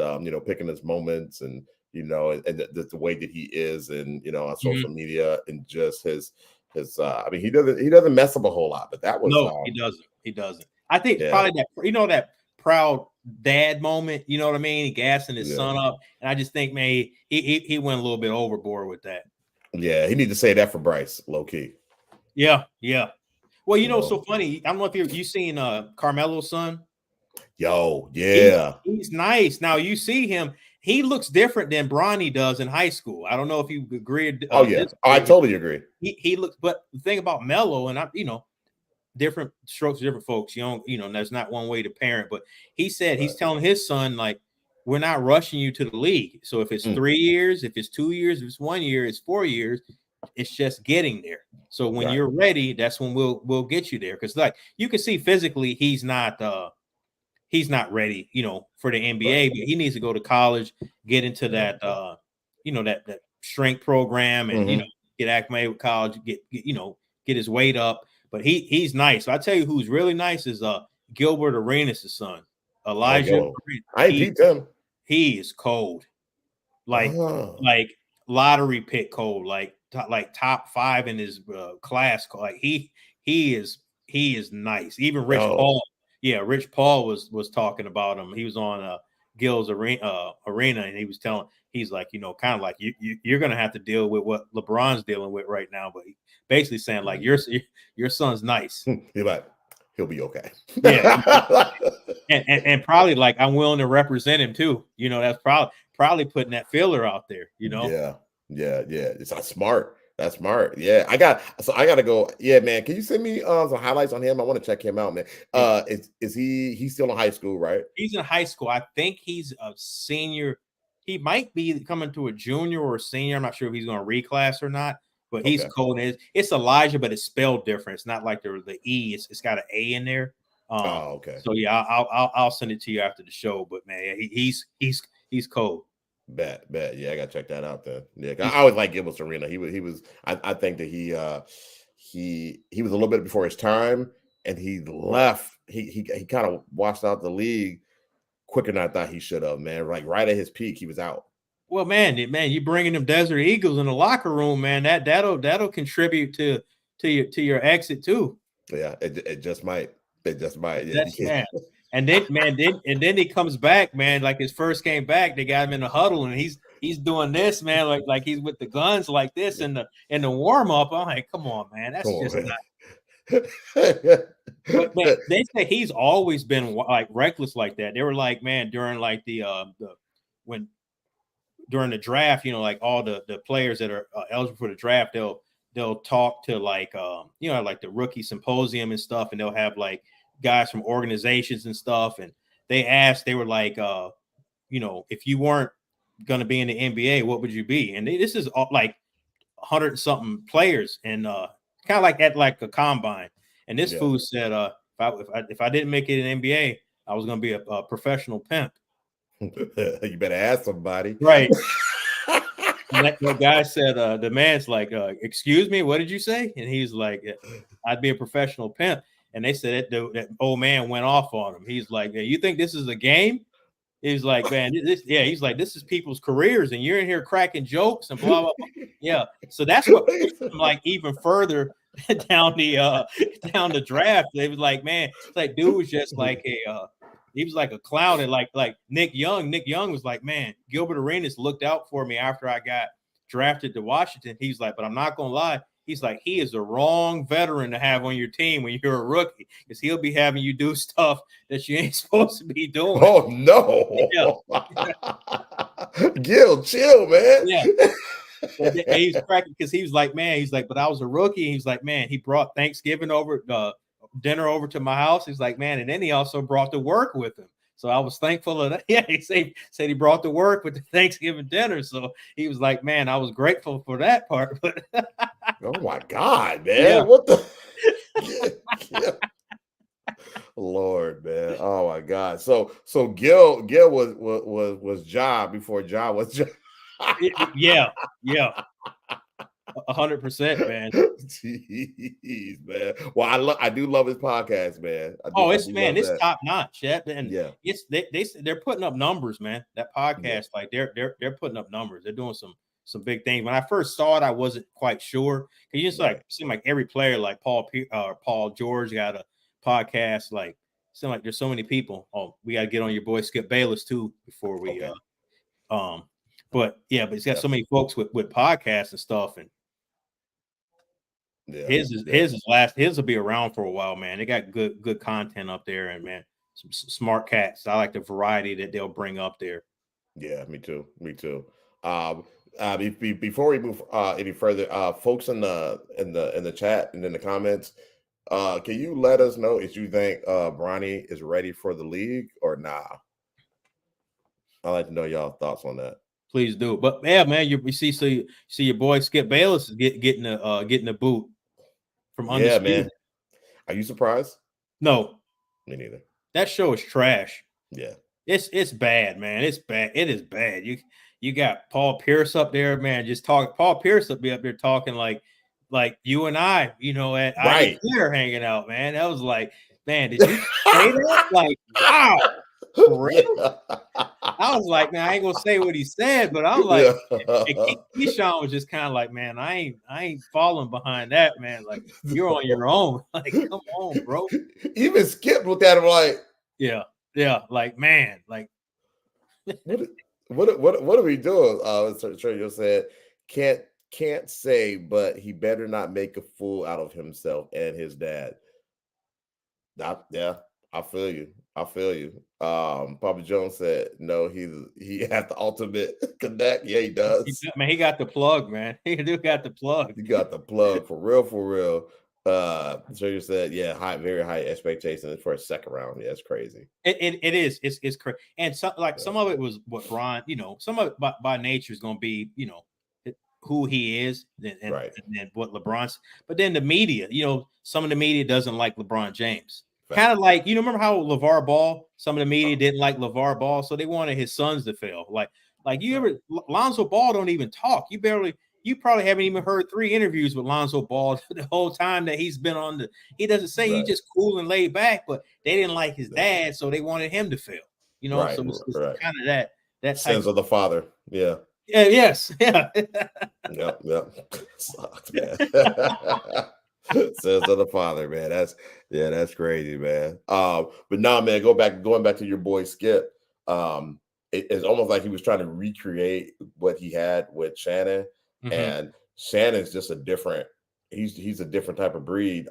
picking his moments, and and the way that he is, and on social media, and just his I mean, he doesn't mess up a whole lot, but that was he doesn't. I think probably that that proud dad moment. You know what I mean? He gassing his son up, and I just think, man, he went a little bit overboard with that. Yeah, he need to say that for Bryce, low key. Yeah. Well, it's so funny. I don't know if you seen Carmelo's son. Yo, yeah. He's nice. Now you see him. He looks different than Bronny does in high school. I don't know if you agreed. I totally agree. He looks, but the thing about Melo, and different strokes for different folks. There's not one way to parent, but he said he's telling his son, like, we're not rushing you to the league. So if it's 3 years, if it's 2 years, if it's 1 year, it's 4 years. It's just getting there. So when you're ready, that's when we'll get you there. Because like you can see physically, he's not ready, for the NBA. But he needs to go to college, get into that, that strength program, and get acclimated with college, get his weight up. But he's nice. So I tell you, who's really nice is Gilbert Arenas' son, Elijah. I beat him. He is cold, like lottery pick cold, like top 5 in his class. Like he is nice. Even Rich Paul. Yeah, Rich Paul was talking about him. He was on Gil's arena, and he was he's like, kind of like you're gonna have to deal with what LeBron's dealing with right now. But basically saying like your son's nice. He'll be okay. Yeah, and probably like I'm willing to represent him too. That's probably putting that filler out there. Yeah. That's smart. That's smart. Yeah, I gotta go. Yeah, man. Can you send me some highlights on him? I want to check him out, man. Is he's still in high school, right? He's in high school. I think he's a senior. He might be coming to a junior or a senior. I'm not sure if he's going to reclass or not. But he's cold. It's Elijah, but it's spelled different. It's not like the E. It's got an A in there. Okay. So yeah, I'll send it to you after the show. But man, he's cold. Bet. Yeah, I gotta check that out then. Yeah, I always like Gilbert Arenas. He was. I think that he was a little bit before his time, and he left. He kind of washed out the league quicker than I thought he should have. Man, like right at his peak, he was out. Well, man, you bringing them Desert Eagles in the locker room, man. That'll contribute to your exit too. Yeah, it just might. It just might. Yeah. And then he comes back, man. Like his first game back, they got him in the huddle, and he's doing this, man, like he's with the guns like this in the warm up. I'm like, come on, man, that's just not. But man, they say he's always been like reckless like that. They were like, man, during like during the draft, like all the players that are eligible for the draft, they'll talk to like like the rookie symposium and stuff, and they'll have like guys from organizations and stuff, and they were like, if you weren't going to be in the NBA, what would you be? And this is like 100 something players, and kind of like at like a combine. And this fool said, if I didn't make it in NBA, I was going to be a professional pimp. You better ask somebody, right? The guy said, the man's like, excuse me, what did you say? And he's like, I'd be a professional pimp. and they said that old man went off on him. He's like, "You think this is a game?" He's like, "Man, he's like, this is people's careers, and you're in here cracking jokes and blah blah blah." Yeah, so that's what pushed him like even further down the draft. They was like, man, it's like dude was just like he was like a clown, and like Nick Young. Nick Young was like, man, Gilbert Arenas looked out for me after I got drafted to Washington. He's like, but I'm not gonna lie. He's like, he is the wrong veteran to have on your team when you're a rookie, because he'll be having you do stuff that you ain't supposed to be doing. Oh no. Yeah. Gil, chill, man. Yeah. He's cracking because he was like, man, he's like, but I was a rookie. He's like, man, he brought Thanksgiving dinner over to my house. He's like, man, and then he also brought the work with him. So I was thankful of that. Yeah, he said he brought the work with the Thanksgiving dinner. So he was like, man, I was grateful for that part. But oh my God, man. Yeah. What the Lord, man. Oh my God. So Gil was Ja before Ja was Ja. Yeah. 100%, man. Jeez, man. Well, I do love his podcast, man. It's top notch. Yeah, and yeah, they're putting up numbers, man. That podcast, like they're putting up numbers. They're doing some big things. When I first saw it, I wasn't quite sure. Cause you just like seem like every player, like Paul George got a podcast. Like seem like there's so many people. Oh, we got to get on your boy Skip Bayless too before we But he's got so many folks with podcasts and stuff, and his will be around for a while, man. They got good content up there, and man, some smart cats. I like the variety that they'll bring up there. Yeah, me too. Before we move any further, folks in the chat and in the comments, can you let us know if you think Bronny is ready for the league or nah? I'd like to know y'all thoughts on that. Please do. But yeah, man, you see your boy Skip Bayless is getting the boot from Undisputed. Yeah, man. Are you surprised? No, me neither. That show is trash. Yeah, it's bad, man. It's bad. It is bad. You got Paul Pierce up there, man. Just talk. Paul Pierce will be up there talking like you and I, at right here hanging out, man. That was like, man, did you say that? Like, wow. For real? Yeah. I was like, man, I ain't gonna say what he said, but I'm like, Keyshawn was just kind of like, man, I ain't falling behind that, man. Like, you're on your own. Like, come on, bro. Even Skip looked at him like, yeah, like, man, like, what are we doing? Sergio said, can't say, but he better not make a fool out of himself and his dad. I feel you. Papa Jones said, no, he had the ultimate connect. Yeah, he does. He got the plug, man. He do got the plug. He got the plug for real. Sergio said, yeah, very high expectations for a second round. Yeah, it's crazy. It is. It's crazy. And some of it was what Bron, some of it by nature is going to be, who he is and what LeBron's. But then the media, some of the media doesn't like LeBron James. Kind of like, remember how LeVar Ball, some of the media didn't like LeVar Ball, so they wanted his sons to fail. Lonzo Ball don't even talk. You probably haven't even heard 3 interviews with Lonzo Ball the whole time that he's been on he doesn't say he's just cool and laid back, but they didn't like his dad, so they wanted him to fail. So it's kind of that sense of the father. Yeah. Yeah, yes. Yeah. Yep. Sucks, man. Says of the father, man. That's crazy, man. But nah, man, going back to your boy Skip. It's almost like he was trying to recreate what he had with Shannon, and Shannon's just a different. He's a different type of breed.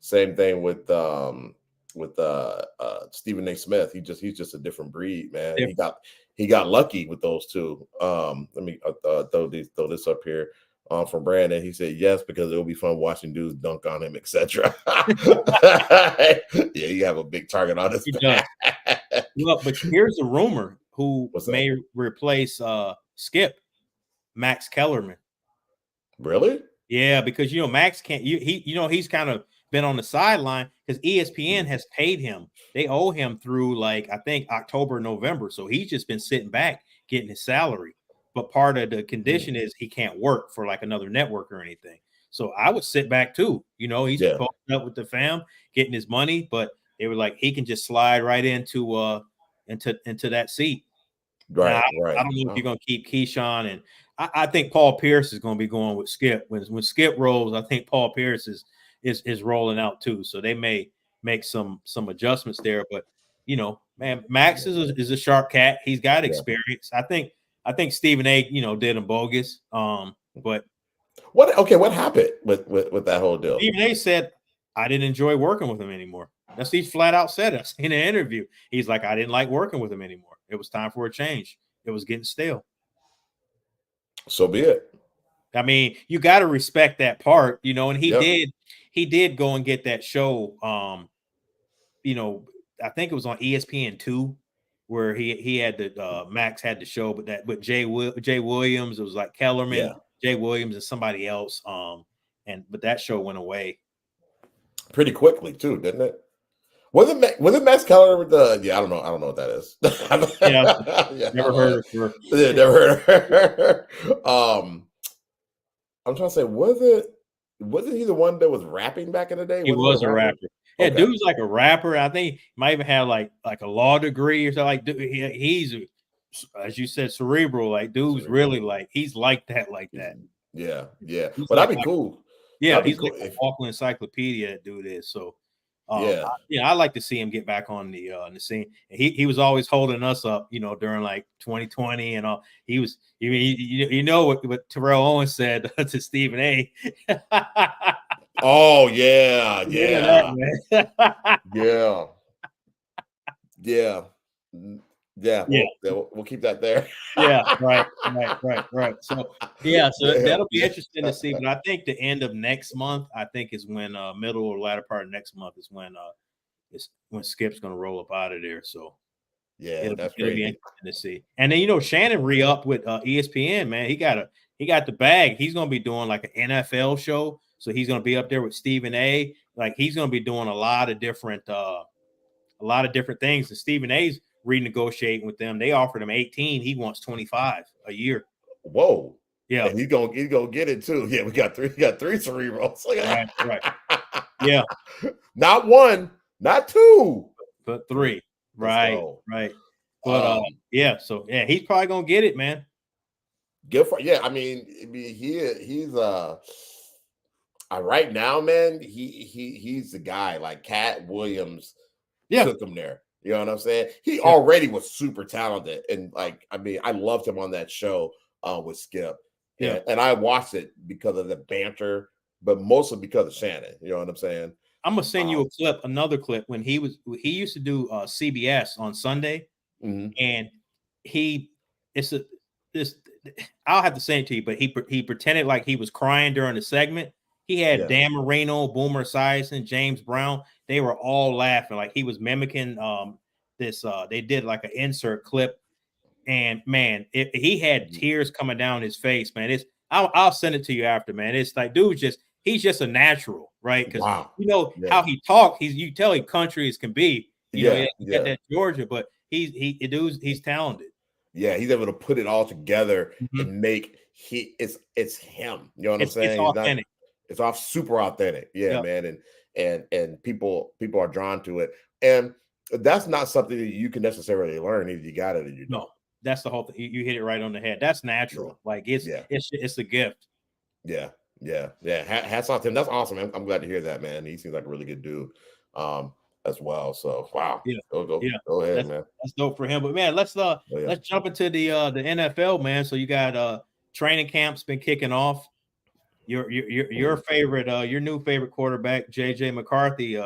Same thing with Stephen A. Smith. He's just a different breed, man. Yeah. He got lucky with those two. Let me throw this up here. From Brandon, he said yes because it'll be fun watching dudes dunk on him, etc. Yeah, you have a big target on this. Look, but here's a rumor who may replace Skip, Max Kellerman. Really? Yeah, because Max can't. He's kind of been on the sideline because ESPN has paid him. They owe him through I think October, November. So he's just been sitting back getting his salary. But part of the condition is he can't work for another network or anything. So I would sit back too. You know, he's Yeah. posting up with the fam, getting his money, but they were like, he can just slide right into that seat. Now, Right. I don't know if you're going to keep Keyshawn, and I think Paul Pierce is going to be going with Skip. When Skip rolls, I think Paul Pierce is rolling out too. So they may make some adjustments there. But you know, man, Max is a sharp cat. He's got experience. I think Stephen A. Did him bogus. But what happened with that whole deal? Stephen A. said, I didn't enjoy working with him anymore. That's he flat out said it in an interview. He's like, I didn't like working with him anymore. It was time for a change. It was getting stale. So be it. I mean, you got to respect that part, and he did go and get that show. I think it was on ESPN2 where he had the Max had the show, but Jay Williams, it was like Kellerman, Jay Williams, and somebody else. But that show went away pretty quickly too, didn't it? Was it Max Keller with the? Yeah, I don't know what that is. Never heard of her. Yeah, never heard of her. I'm trying to say, wasn't he the one that was rapping back in the day? He was a rapper. Yeah, okay. Dude's like a rapper. I think he might even have like a law degree or something. Like he's, as you said, cerebral. Like dude's really like he's like that. Yeah. But that'd be cool. Yeah, he's like a walking encyclopedia. That dude is so. I like to see him get back on the scene. He was always holding us up, during like 2020 and all. He was, what Terrell Owens said to Stephen A. Oh yeah. We'll keep that there. Right. So that'll be interesting to see. But I think the end of next month, I think is when middle or latter part of next month is when Skip's going to roll up out of there. So it'll be interesting to see. And then Shannon re-up with ESPN. Man, he got the bag. He's going to be doing like an NFL show. So he's going to be up there with Stephen A. Like he's going to be doing a lot of different things. And Stephen A's renegotiating with them. They offered him 18. He wants 25 a year. Whoa. Yeah. And he's gonna get it too. Yeah, we got three cerebrals. Right. Yeah. Not one, not two, but three. Right. But he's probably gonna get it, man. Good for I mean he's right now, man. He's the guy. Like Cat Williams took him there. You know what I'm saying? He already was super talented, and I loved him on that show with Skip. Yeah, and I watched it because of the banter, but mostly because of Shannon. You know what I'm saying? I'm gonna send you another clip when he used to do CBS on Sunday, and I'll have to send it to you, but he pretended like he was crying during the segment. He had Dan Marino, Boomer Esiason, James Brown. They were all laughing like he was mimicking this. They did like an insert clip, and man, he had tears coming down his face. Man, I'll send it to you after. Man, it's like he's just a natural, right? Because how he talked. You tell he country as can be. He got that Georgia, but he's talented. Yeah, he's able to put it all together and make it's him. You know what I'm saying? It's authentic. It's off super authentic. Yeah, man. And people are drawn to it. And that's not something that you can necessarily learn. Either you got it or you don't. No, that's the whole thing. You hit it right on the head. That's natural. Like it's a gift. Yeah. Hats off to him. That's awesome. I'm glad to hear that, man. He seems like a really good dude as well. So wow. Yeah. Go ahead, man. That's dope for him. But man, let's jump into the NFL, man. So you got training camp's been kicking off. Your favorite, your new favorite quarterback, JJ McCarthy.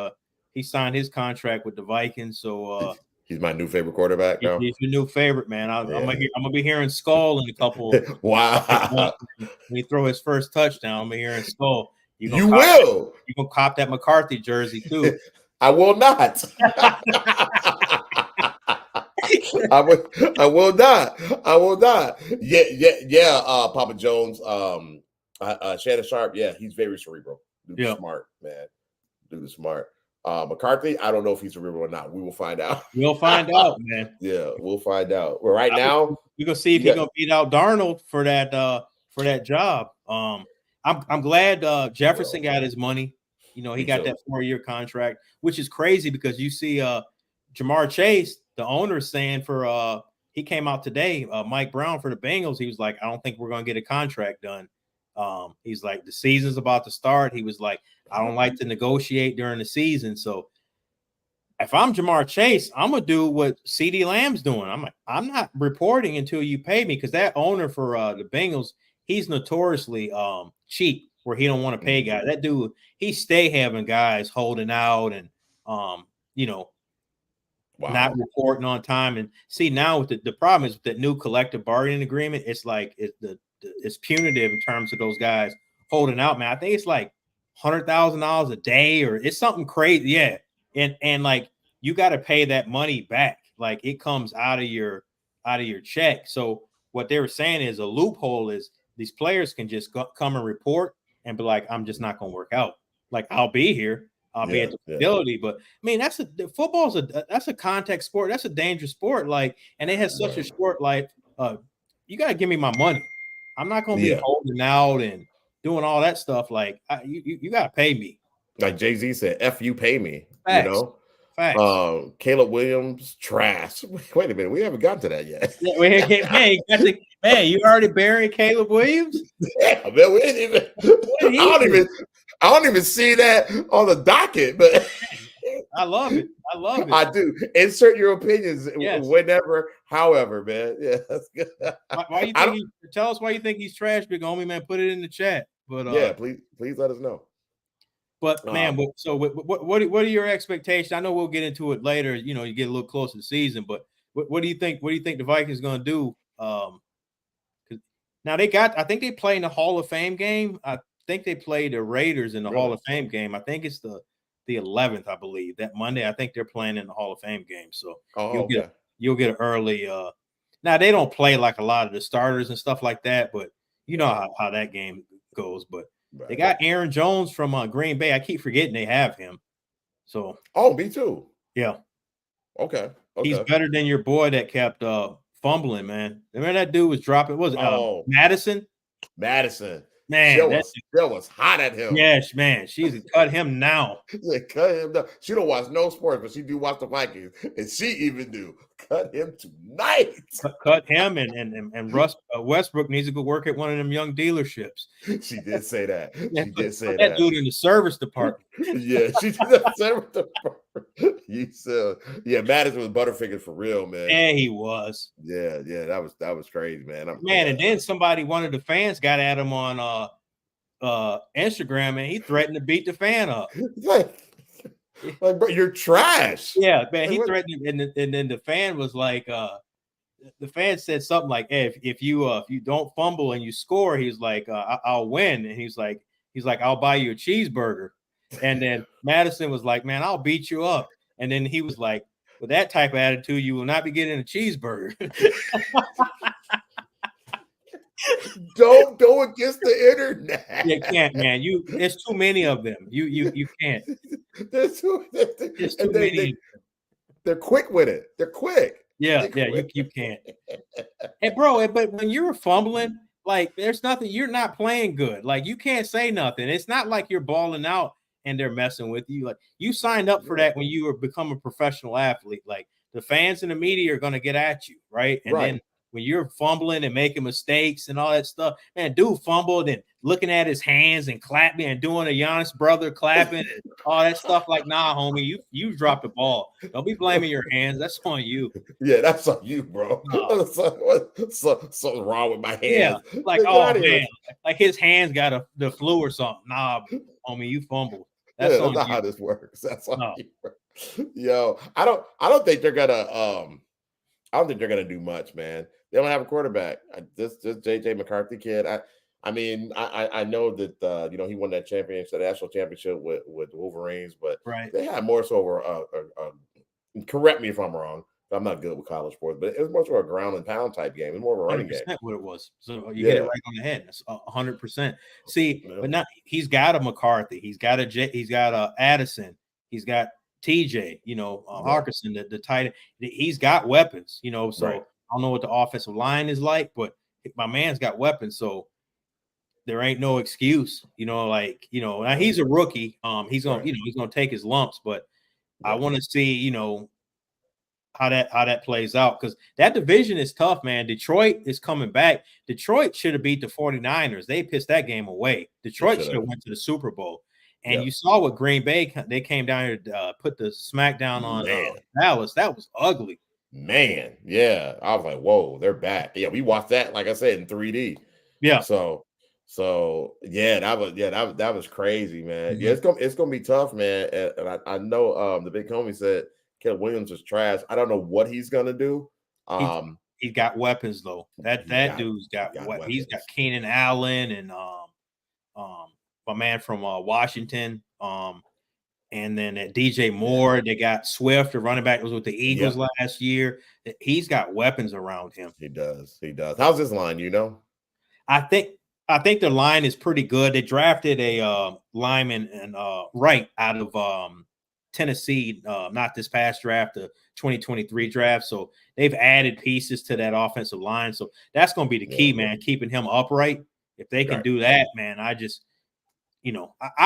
He signed his contract with the Vikings. So he's my new favorite quarterback now. He's your new favorite, man. I'm gonna be hearing Skull in a couple. Wow. When he throw his first touchdown, I'm gonna be hearing Skull. You will. You're gonna cop that McCarthy jersey too. I will not. I will not. Yeah. Papa Jones. Shannon Sharp. Yeah, he's very cerebral. Dude is smart, man. Dude is smart. McCarthy, I don't know if he's cerebral or not. We will find out. We'll find out, man. Yeah, we'll find out. Well, right now, we're gonna see if he's gonna beat out Darnold for that job. I'm glad Jefferson got his money. You know, he got that 4-year contract, which is crazy because you see Jamar Chase, the owner, saying for he came out today, Mike Brown for the Bengals. He was like, I don't think we're going to get a contract done. He's like, the season's about to start. He was like, I don't like to negotiate during the season. So if I'm Jamar Chase, I'm gonna do what CeeDee Lamb's doing. I'm like, I'm not reporting until you pay me, because that owner for the Bengals, he's notoriously cheap, where he don't want to pay guys. That dude, he stay having guys holding out and you know, not reporting on time. And see, now with the problem is with that new collective bargaining agreement, it's like it's punitive in terms of those guys holding out, man. I think it's like $100,000 a day, or it's something crazy. Yeah. And like, you got to pay that money back. Like, it comes out of your check. So what they were saying is a loophole is these players can just come and report and be like, I'm just not going to work out. Like, I'll be here. I'll be at the facility. But I mean, football's a contact sport. That's a dangerous sport. Like, and it has such a short life. You got to give me my money. I'm not going to be holding out and doing all that stuff. Like, you got to pay me. Like Jay-Z said, F you, pay me. Facts. You know? Facts. Caleb Williams, trash. Wait a minute. We haven't gotten to that yet. Man, you already buried Caleb Williams? Yeah, man, we didn't even I don't even see that on the docket, but I love it. I do. Insert your opinions whenever, however, man. Yeah, that's good. Why you think tell us why you think he's trash, big homie, man. Put it in the chat. But yeah, please let us know. But man, so what are your expectations? I know we'll get into it later. You know, you get a little closer to the season, but what do you think? What do you think the Vikings going to do? Now I think they play in the Hall of Fame game. I think they play the Raiders in the Hall of Fame game. I think it's the 11th, I believe, that Monday. I think they're playing in the Hall of Fame game. So you'll get an early. Now they don't play like a lot of the starters and stuff like that, but you know how that game goes. But they got Aaron Jones from Green Bay. I keep forgetting they have him. So me too. Yeah. Okay. He's better than your boy that kept fumbling, man. Remember that dude was dropping? Was it Madison? Madison. Man, that was hot at him. Yes, man. She's cut him now. Cut him down. She don't watch no sports, but she do watch the Vikings, and she even do cut him tonight. Cut him, and Russ Westbrook needs to go work at one of them young dealerships. She did say that. She did say that dude in the service department. Yeah, she did the service department. You said, Madison was Butterfingers for real, man. Yeah, he was. Yeah, that was crazy, man. And then one of the fans got at him on Instagram, and he threatened to beat the fan up. Like, bro, you're trash. Yeah, man. He threatened, and then the fan was like, the fan said something like, hey, if you don't fumble and you score, he's like, I'll win. And he's like, I'll buy you a cheeseburger. And then Madison was like, man, I'll beat you up. And then he was like, with that type of attitude, you will not be getting a cheeseburger. Don't go against the internet. You can't, man. There's too many of them. You can't. There's too many. They're quick with it. They're quick. Yeah. You can't. Hey, bro, but when you're fumbling, like, there's nothing. You're not playing good. Like, you can't say nothing. It's not like you're balling out and they're messing with you. Like, you signed up for that when you become a professional athlete. Like, the fans and the media are going to get at you, right? And then when you're fumbling and making mistakes and all that stuff, man, dude fumbled and looking at his hands and clapping and doing a Giannis brother clapping and all that stuff. Like, nah, homie, you dropped the ball. Don't be blaming your hands. That's on you. Yeah, that's on you, bro. Something wrong with my hands. Yeah, like, oh man, like his hands got the flu or something. Nah, homie, you fumbled. That's not how this works. That's on you, bro. Yo, I don't think they're gonna do much, man. They don't have a quarterback. This JJ McCarthy kid. I mean, I know that he won that championship, that national championship with the Wolverines, but they had more so over. Correct me if I'm wrong. I'm not good with college sports, but it was more so a ground and pound type game. It was more of a running game. What it was. So you get it right on the head. That's 100%. See, but now he's got a McCarthy. He's got a Addison. He's got TJ. Hawkinson, the tight end. He's got weapons. So. I don't know what the offensive line is like, but my man's got weapons. So there ain't no excuse, like, now he's a rookie. He's gonna, Right. he's gonna take his lumps, but I Yeah. want to see, how that plays out, because that division is tough, man. Detroit is coming back. Detroit should have beat the 49ers. They pissed that game away. Detroit should have went to the Super Bowl. And you saw what Green Bay, they came down here to put the smackdown on Dallas. That was ugly. Man, yeah. I was like, whoa, they're back. Yeah, we watched that, like I said, in 3D. Yeah. So yeah, that was crazy, man. Yeah, it's gonna be tough, man. And I know the big homie said Caleb Williams is trash. I don't know what he's gonna do. He got weapons though. That dude's got weapons. He's got Keenan Allen and my man from Washington. And then at DJ Moore, they got Swift, the running back, was with the Eagles last year. He's got weapons around him. He does. How's his line? I think the line is pretty good. They drafted a lineman and right out of Tennessee, not this past draft, the 2023 draft. So they've added pieces to that offensive line. So that's going to be the key, man, keeping him upright. If they can do that, man, I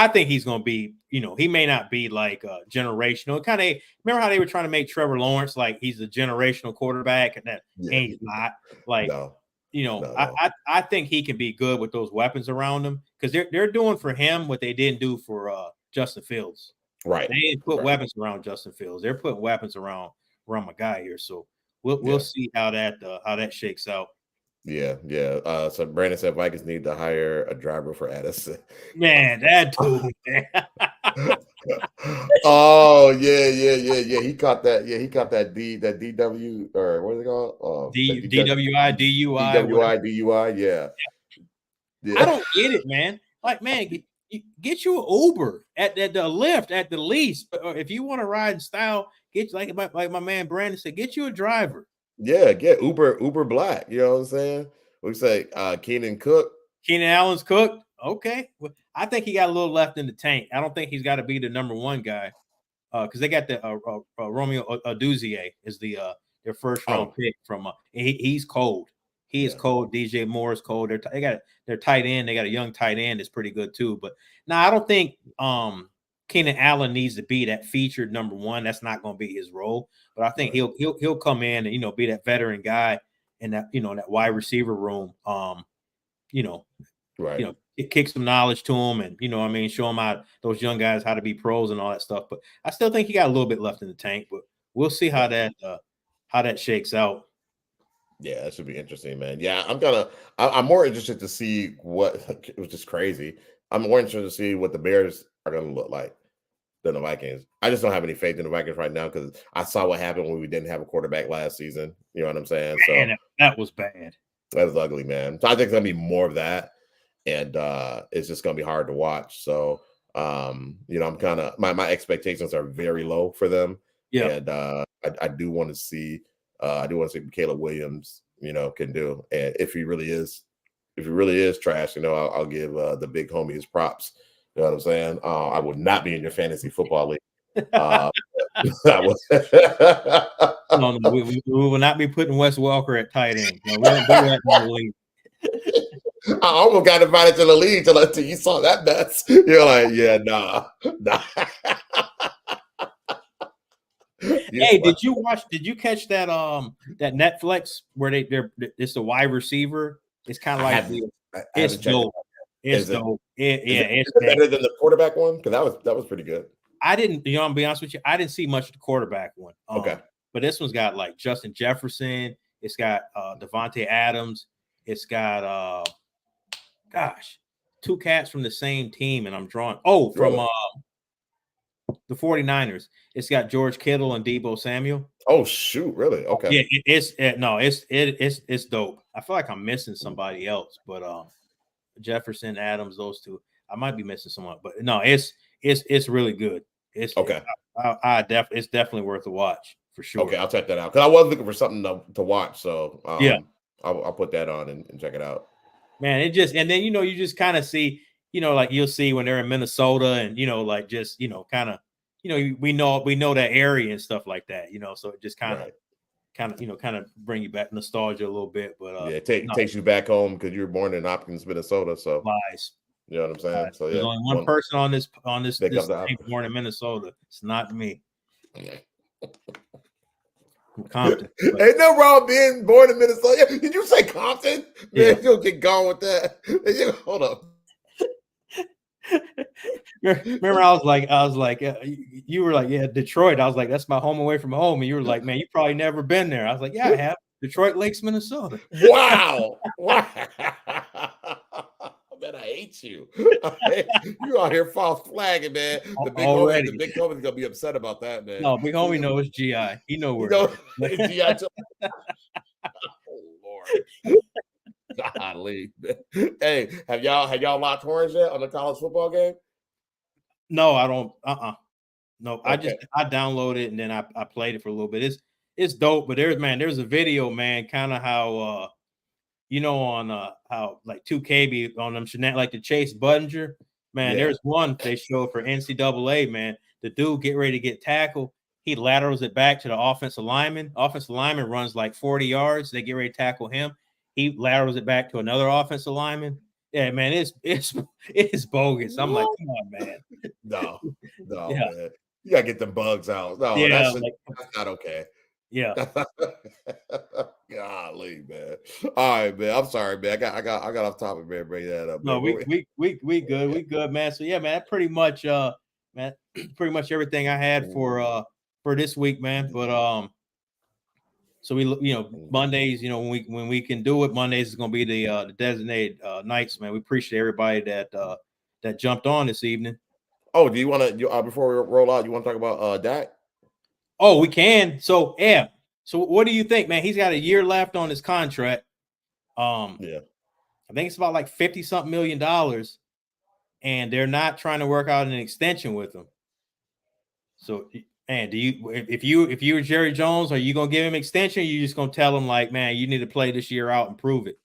think he's going to be, he may not be like generational. Kind of remember how they were trying to make Trevor Lawrence like he's a generational quarterback, and he's not. Like, I think he can be good with those weapons around him, because they're doing for him what they didn't do for Justin Fields. Right. They didn't put weapons around Justin Fields. They're putting weapons around my guy here. So we'll see how that shakes out. Yeah. So Brandon said Vikings need to hire a driver for Addison. Man, that dude. Oh yeah. He caught that. Yeah, he caught that DW, or what is it called? DWI, DUI. Yeah. I don't get it, man. Like, man, get you an Uber at the Lyft at the least. Or if you want to ride in style, get like my man Brandon said, get you a driver. Yeah, get Uber Black. You know what I'm saying? We say Keenan Allen's cooked. Okay. Well, I think he got a little left in the tank. I don't think he's got to be the number one guy. Because they got the Romeo Oduzier is their first round pick from he's cold. He is cold. DJ Moore is cold. They got their tight end. They got a young tight end that's pretty good too. But now I don't think Keenan Allen needs to be that featured number one. That's not going to be his role. But I think he'll come in and be that veteran guy in that that wide receiver room. It kicks some knowledge to him, and show him how those young guys how to be pros and all that stuff. But I still think he got a little bit left in the tank. But we'll see how that shakes out. Yeah, that should be interesting, man. Yeah, I'm more interested to see what it was just crazy. I'm more interested to see what the Bears are going to look like than the Vikings. I just don't have any faith in the Vikings right now, because I saw what happened when we didn't have a quarterback last season. You know what I'm saying? Man, so that was bad. That was ugly, man. So I think it's going to be more of that. And it's just going to be hard to watch. So, I'm kind of, my expectations are very low for them. Yeah. And I do want to see what Caleb Williams, can do. And if he really is trash, I'll give the big homie his props. You know what I'm saying? I would not be in your fantasy football league. No, we will not be putting Wes Welker at tight end. No, we don't do that in the league. I almost got invited to the league till you saw that mess. You're like, yeah, nah. Hey, did you catch that that Netflix where it's a wide receiver? It's kind of like it's dope. It's dope. It's better than the quarterback one, because that was pretty good. I didn't, I'm gonna be honest with you, I didn't see much of the quarterback one. Okay. But this one's got like Justin Jefferson, it's got Devontae Adams, it's got two cats from the same team, and I'm drawing from the 49ers. It's got George Kittle and Deebo Samuel. Oh shoot, really? Okay. Yeah, it's dope. I feel like I'm missing somebody else, but Jefferson, Adams, those two. I might be missing someone, but no, it's really good. It's okay. It's definitely worth a watch for sure. Okay, I'll check that out, because I was looking for something to watch. So I'll put that on and check it out. Man, and then you just kind of see, like you'll see when they're in Minnesota, and like just kind of we know that area and stuff like that, so it just kind of kind of bring you back nostalgia a little bit. But takes you back home because you were born in Hopkins, Minnesota. So lies. You know what I'm saying? So there's only one person on this team born in Minnesota. It's not me. From Compton. Ain't no wrong being born in Minnesota. Did you say Compton? Man, you'll get going with that. Hold up. Remember, I was like, you were like, yeah, Detroit. I was like, that's my home away from home. And you were like, man, you probably never been there. I was like, yeah, I have. Detroit Lakes, Minnesota. Wow. Wow. Man, I hate you. You out here false flagging, man. The big homie's gonna be upset about that, man. No, big homie knows GI. He know where. GI. Oh Lord. Golly. Hey, have y'all locked horns yet on the college football game? No, I don't. No, okay. I downloaded it and then I played it for a little bit. It's dope, but there's a video, man, kind of how on how like 2K be on them like the Chase Budinger, man. There's one they showed for NCAA, man. The dude get ready to get tackled. He laterals it back to the offensive lineman. Offensive lineman runs like 40 yards. They get ready to tackle him. He laterals it back to another offensive lineman. Yeah, man, it's bogus. I'm like, come on, man. No, man. You gotta get them bugs out. No, that's not okay. Yeah. Golly, man. All right, man. I'm sorry, man. I got off topic, man. Bring that up. No, we good. We good, man. So yeah, man, pretty much pretty much everything I had for this week, man. But so we Mondays, when we can do it, Mondays is gonna be the designated nights, man. We appreciate everybody that jumped on this evening. Oh, do you want to before we roll out, you want to talk about Dak? Oh, we can. So yeah. So what do you think, man? He's got a year left on his contract. I think it's about like $50-something million, and they're not trying to work out an extension with him. So, man, if you were Jerry Jones, are you gonna give him extension? Or are you just gonna tell him like, man, you need to play this year out and prove it?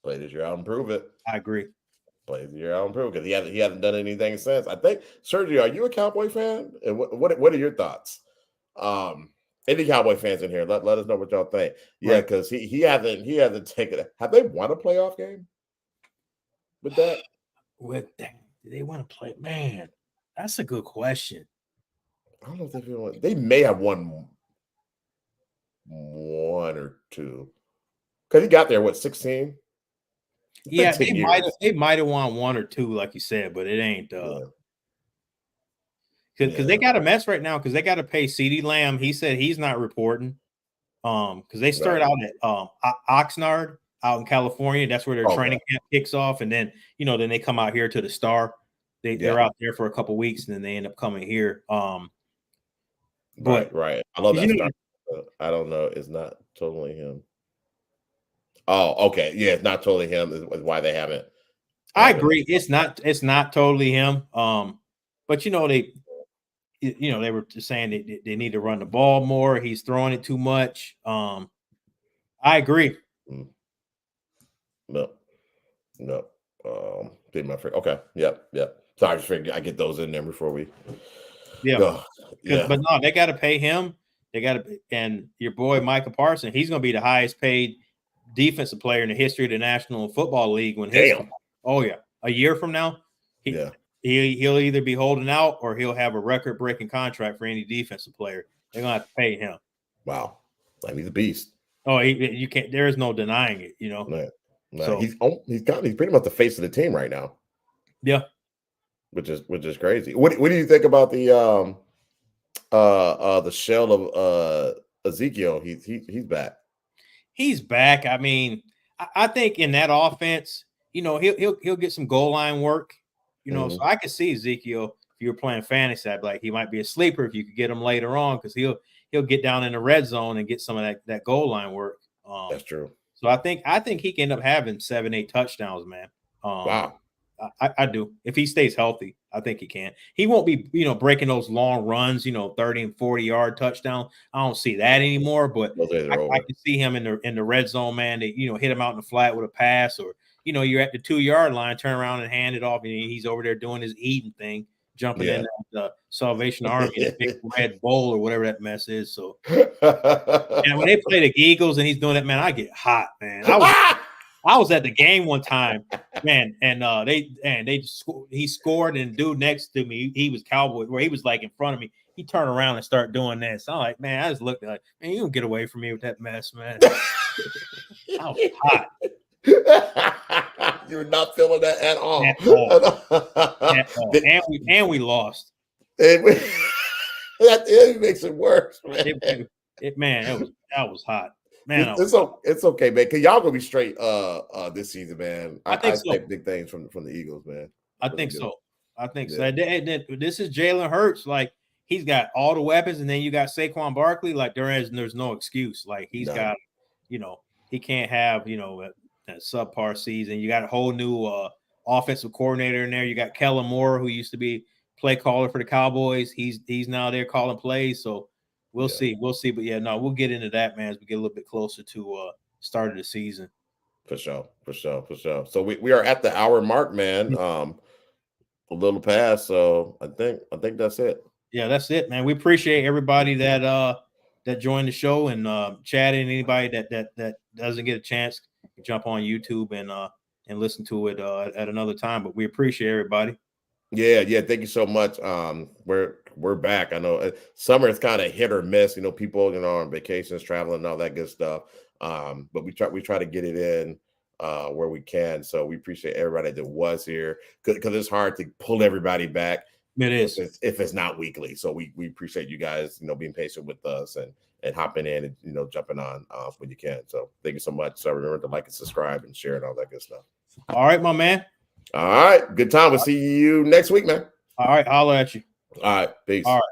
Play this year out and prove it. I agree. Play the year out and prove it because he hasn't done anything since. I think, Sergio, are you a Cowboy fan? And what are your thoughts? Any Cowboy fans in here, let us know what y'all think. Yeah, because he hasn't taken it. Have they won a playoff game with that? Do they want to play? Man, that's a good question. I don't know if they may have won one or two. Because he got there, 16? Yeah, they might have won one or two, like you said, but it ain't because they got a mess right now because they got to pay CeeDee Lamb. He said he's not reporting. Because they start out at Oxnard out in California. That's where their training camp kicks off, and then then they come out here to the Star. They're out there for a couple weeks, and then they end up coming here. But right. I love that Star. I don't know. It's not totally him. Oh, okay. Yeah, it's not totally him. Is why they haven't. I agree. It's not totally him. But they were just saying they need to run the ball more. He's throwing it too much. I agree. No. Okay. Yep. So I just figured I get those in there before we. Yeah. But no, they got to pay him. They got to, and your boy Micah Parsons, he's going to be the highest paid defensive player in the history of the National Football League a year from now. He'll either be holding out or he'll have a record-breaking contract for any defensive player. They're gonna have to pay him. Wow, he's a beast. Oh, you can't. There is no denying it. No, so he's pretty much the face of the team right now. Yeah, which is crazy. What do you think about the shell of Ezekiel? He's back. He's back. I mean, I think in that offense, he'll get some goal line work. So I could see Ezekiel if you were playing fantasy. I'd be like, he might be a sleeper if you could get him later on because he'll get down in the red zone and get some of that goal line work. That's true. So I think he can end up having 7-8 touchdowns, man. Wow. I do. If he stays healthy, I think he can. He won't be, breaking those long runs, 30 and 40-yard touchdown. I don't see that anymore, but I can see him in the red zone, man. They, hit him out in the flat with a pass, or you're at the 2-yard line, turn around and hand it off, and he's over there doing his eating thing, jumping in the Salvation Army, that big Red Bull or whatever that mess is. So, and when they play the Eagles and he's doing that, man, I get hot, man. I was at the game one time, man, and he scored, and dude next to me, he was Cowboy, where he was like in front of me. He turned around and started doing this. I'm like, man, I just looked like, man, you don't get away from me with that mess, man. I was hot. You're not feeling that at all. And we lost. That makes it worse, man. That was hot. Man, it's okay, man. Cause y'all gonna be straight this season, man. I think so. expect big things from the Eagles, man. I think so. So. This is Jalen Hurts. Like, he's got all the weapons, and then you got Saquon Barkley. Like, there's no excuse. Like, he's got, he can't have, a subpar season. You got a whole new offensive coordinator in there. You got Kellen Moore, who used to be play caller for the Cowboys. He's now there calling plays. So we'll see. But yeah, no, we'll get into that, man, as we get a little bit closer to start of the season. For sure. So we are at the hour mark, man. A little past. So I think that's it. Yeah, that's it, man. We appreciate everybody that joined the show, and chatting. Anybody that doesn't get a chance, jump on YouTube and listen to it at another time. But we appreciate everybody. Yeah. Thank you so much. We're back. I know summer is kind of hit or miss. People on vacations, traveling, and all that good stuff. But we try to get it in where we can. So we appreciate everybody that was here, because it's hard to pull everybody back. It is if it's not weekly. So we appreciate you guys, being patient with us and hopping in and jumping on when you can. So thank you so much. So remember to like and subscribe and share and all that good stuff. All right, my man. All right, good time. We'll see you next week, man. All right, holler at you. All right, peace. All right.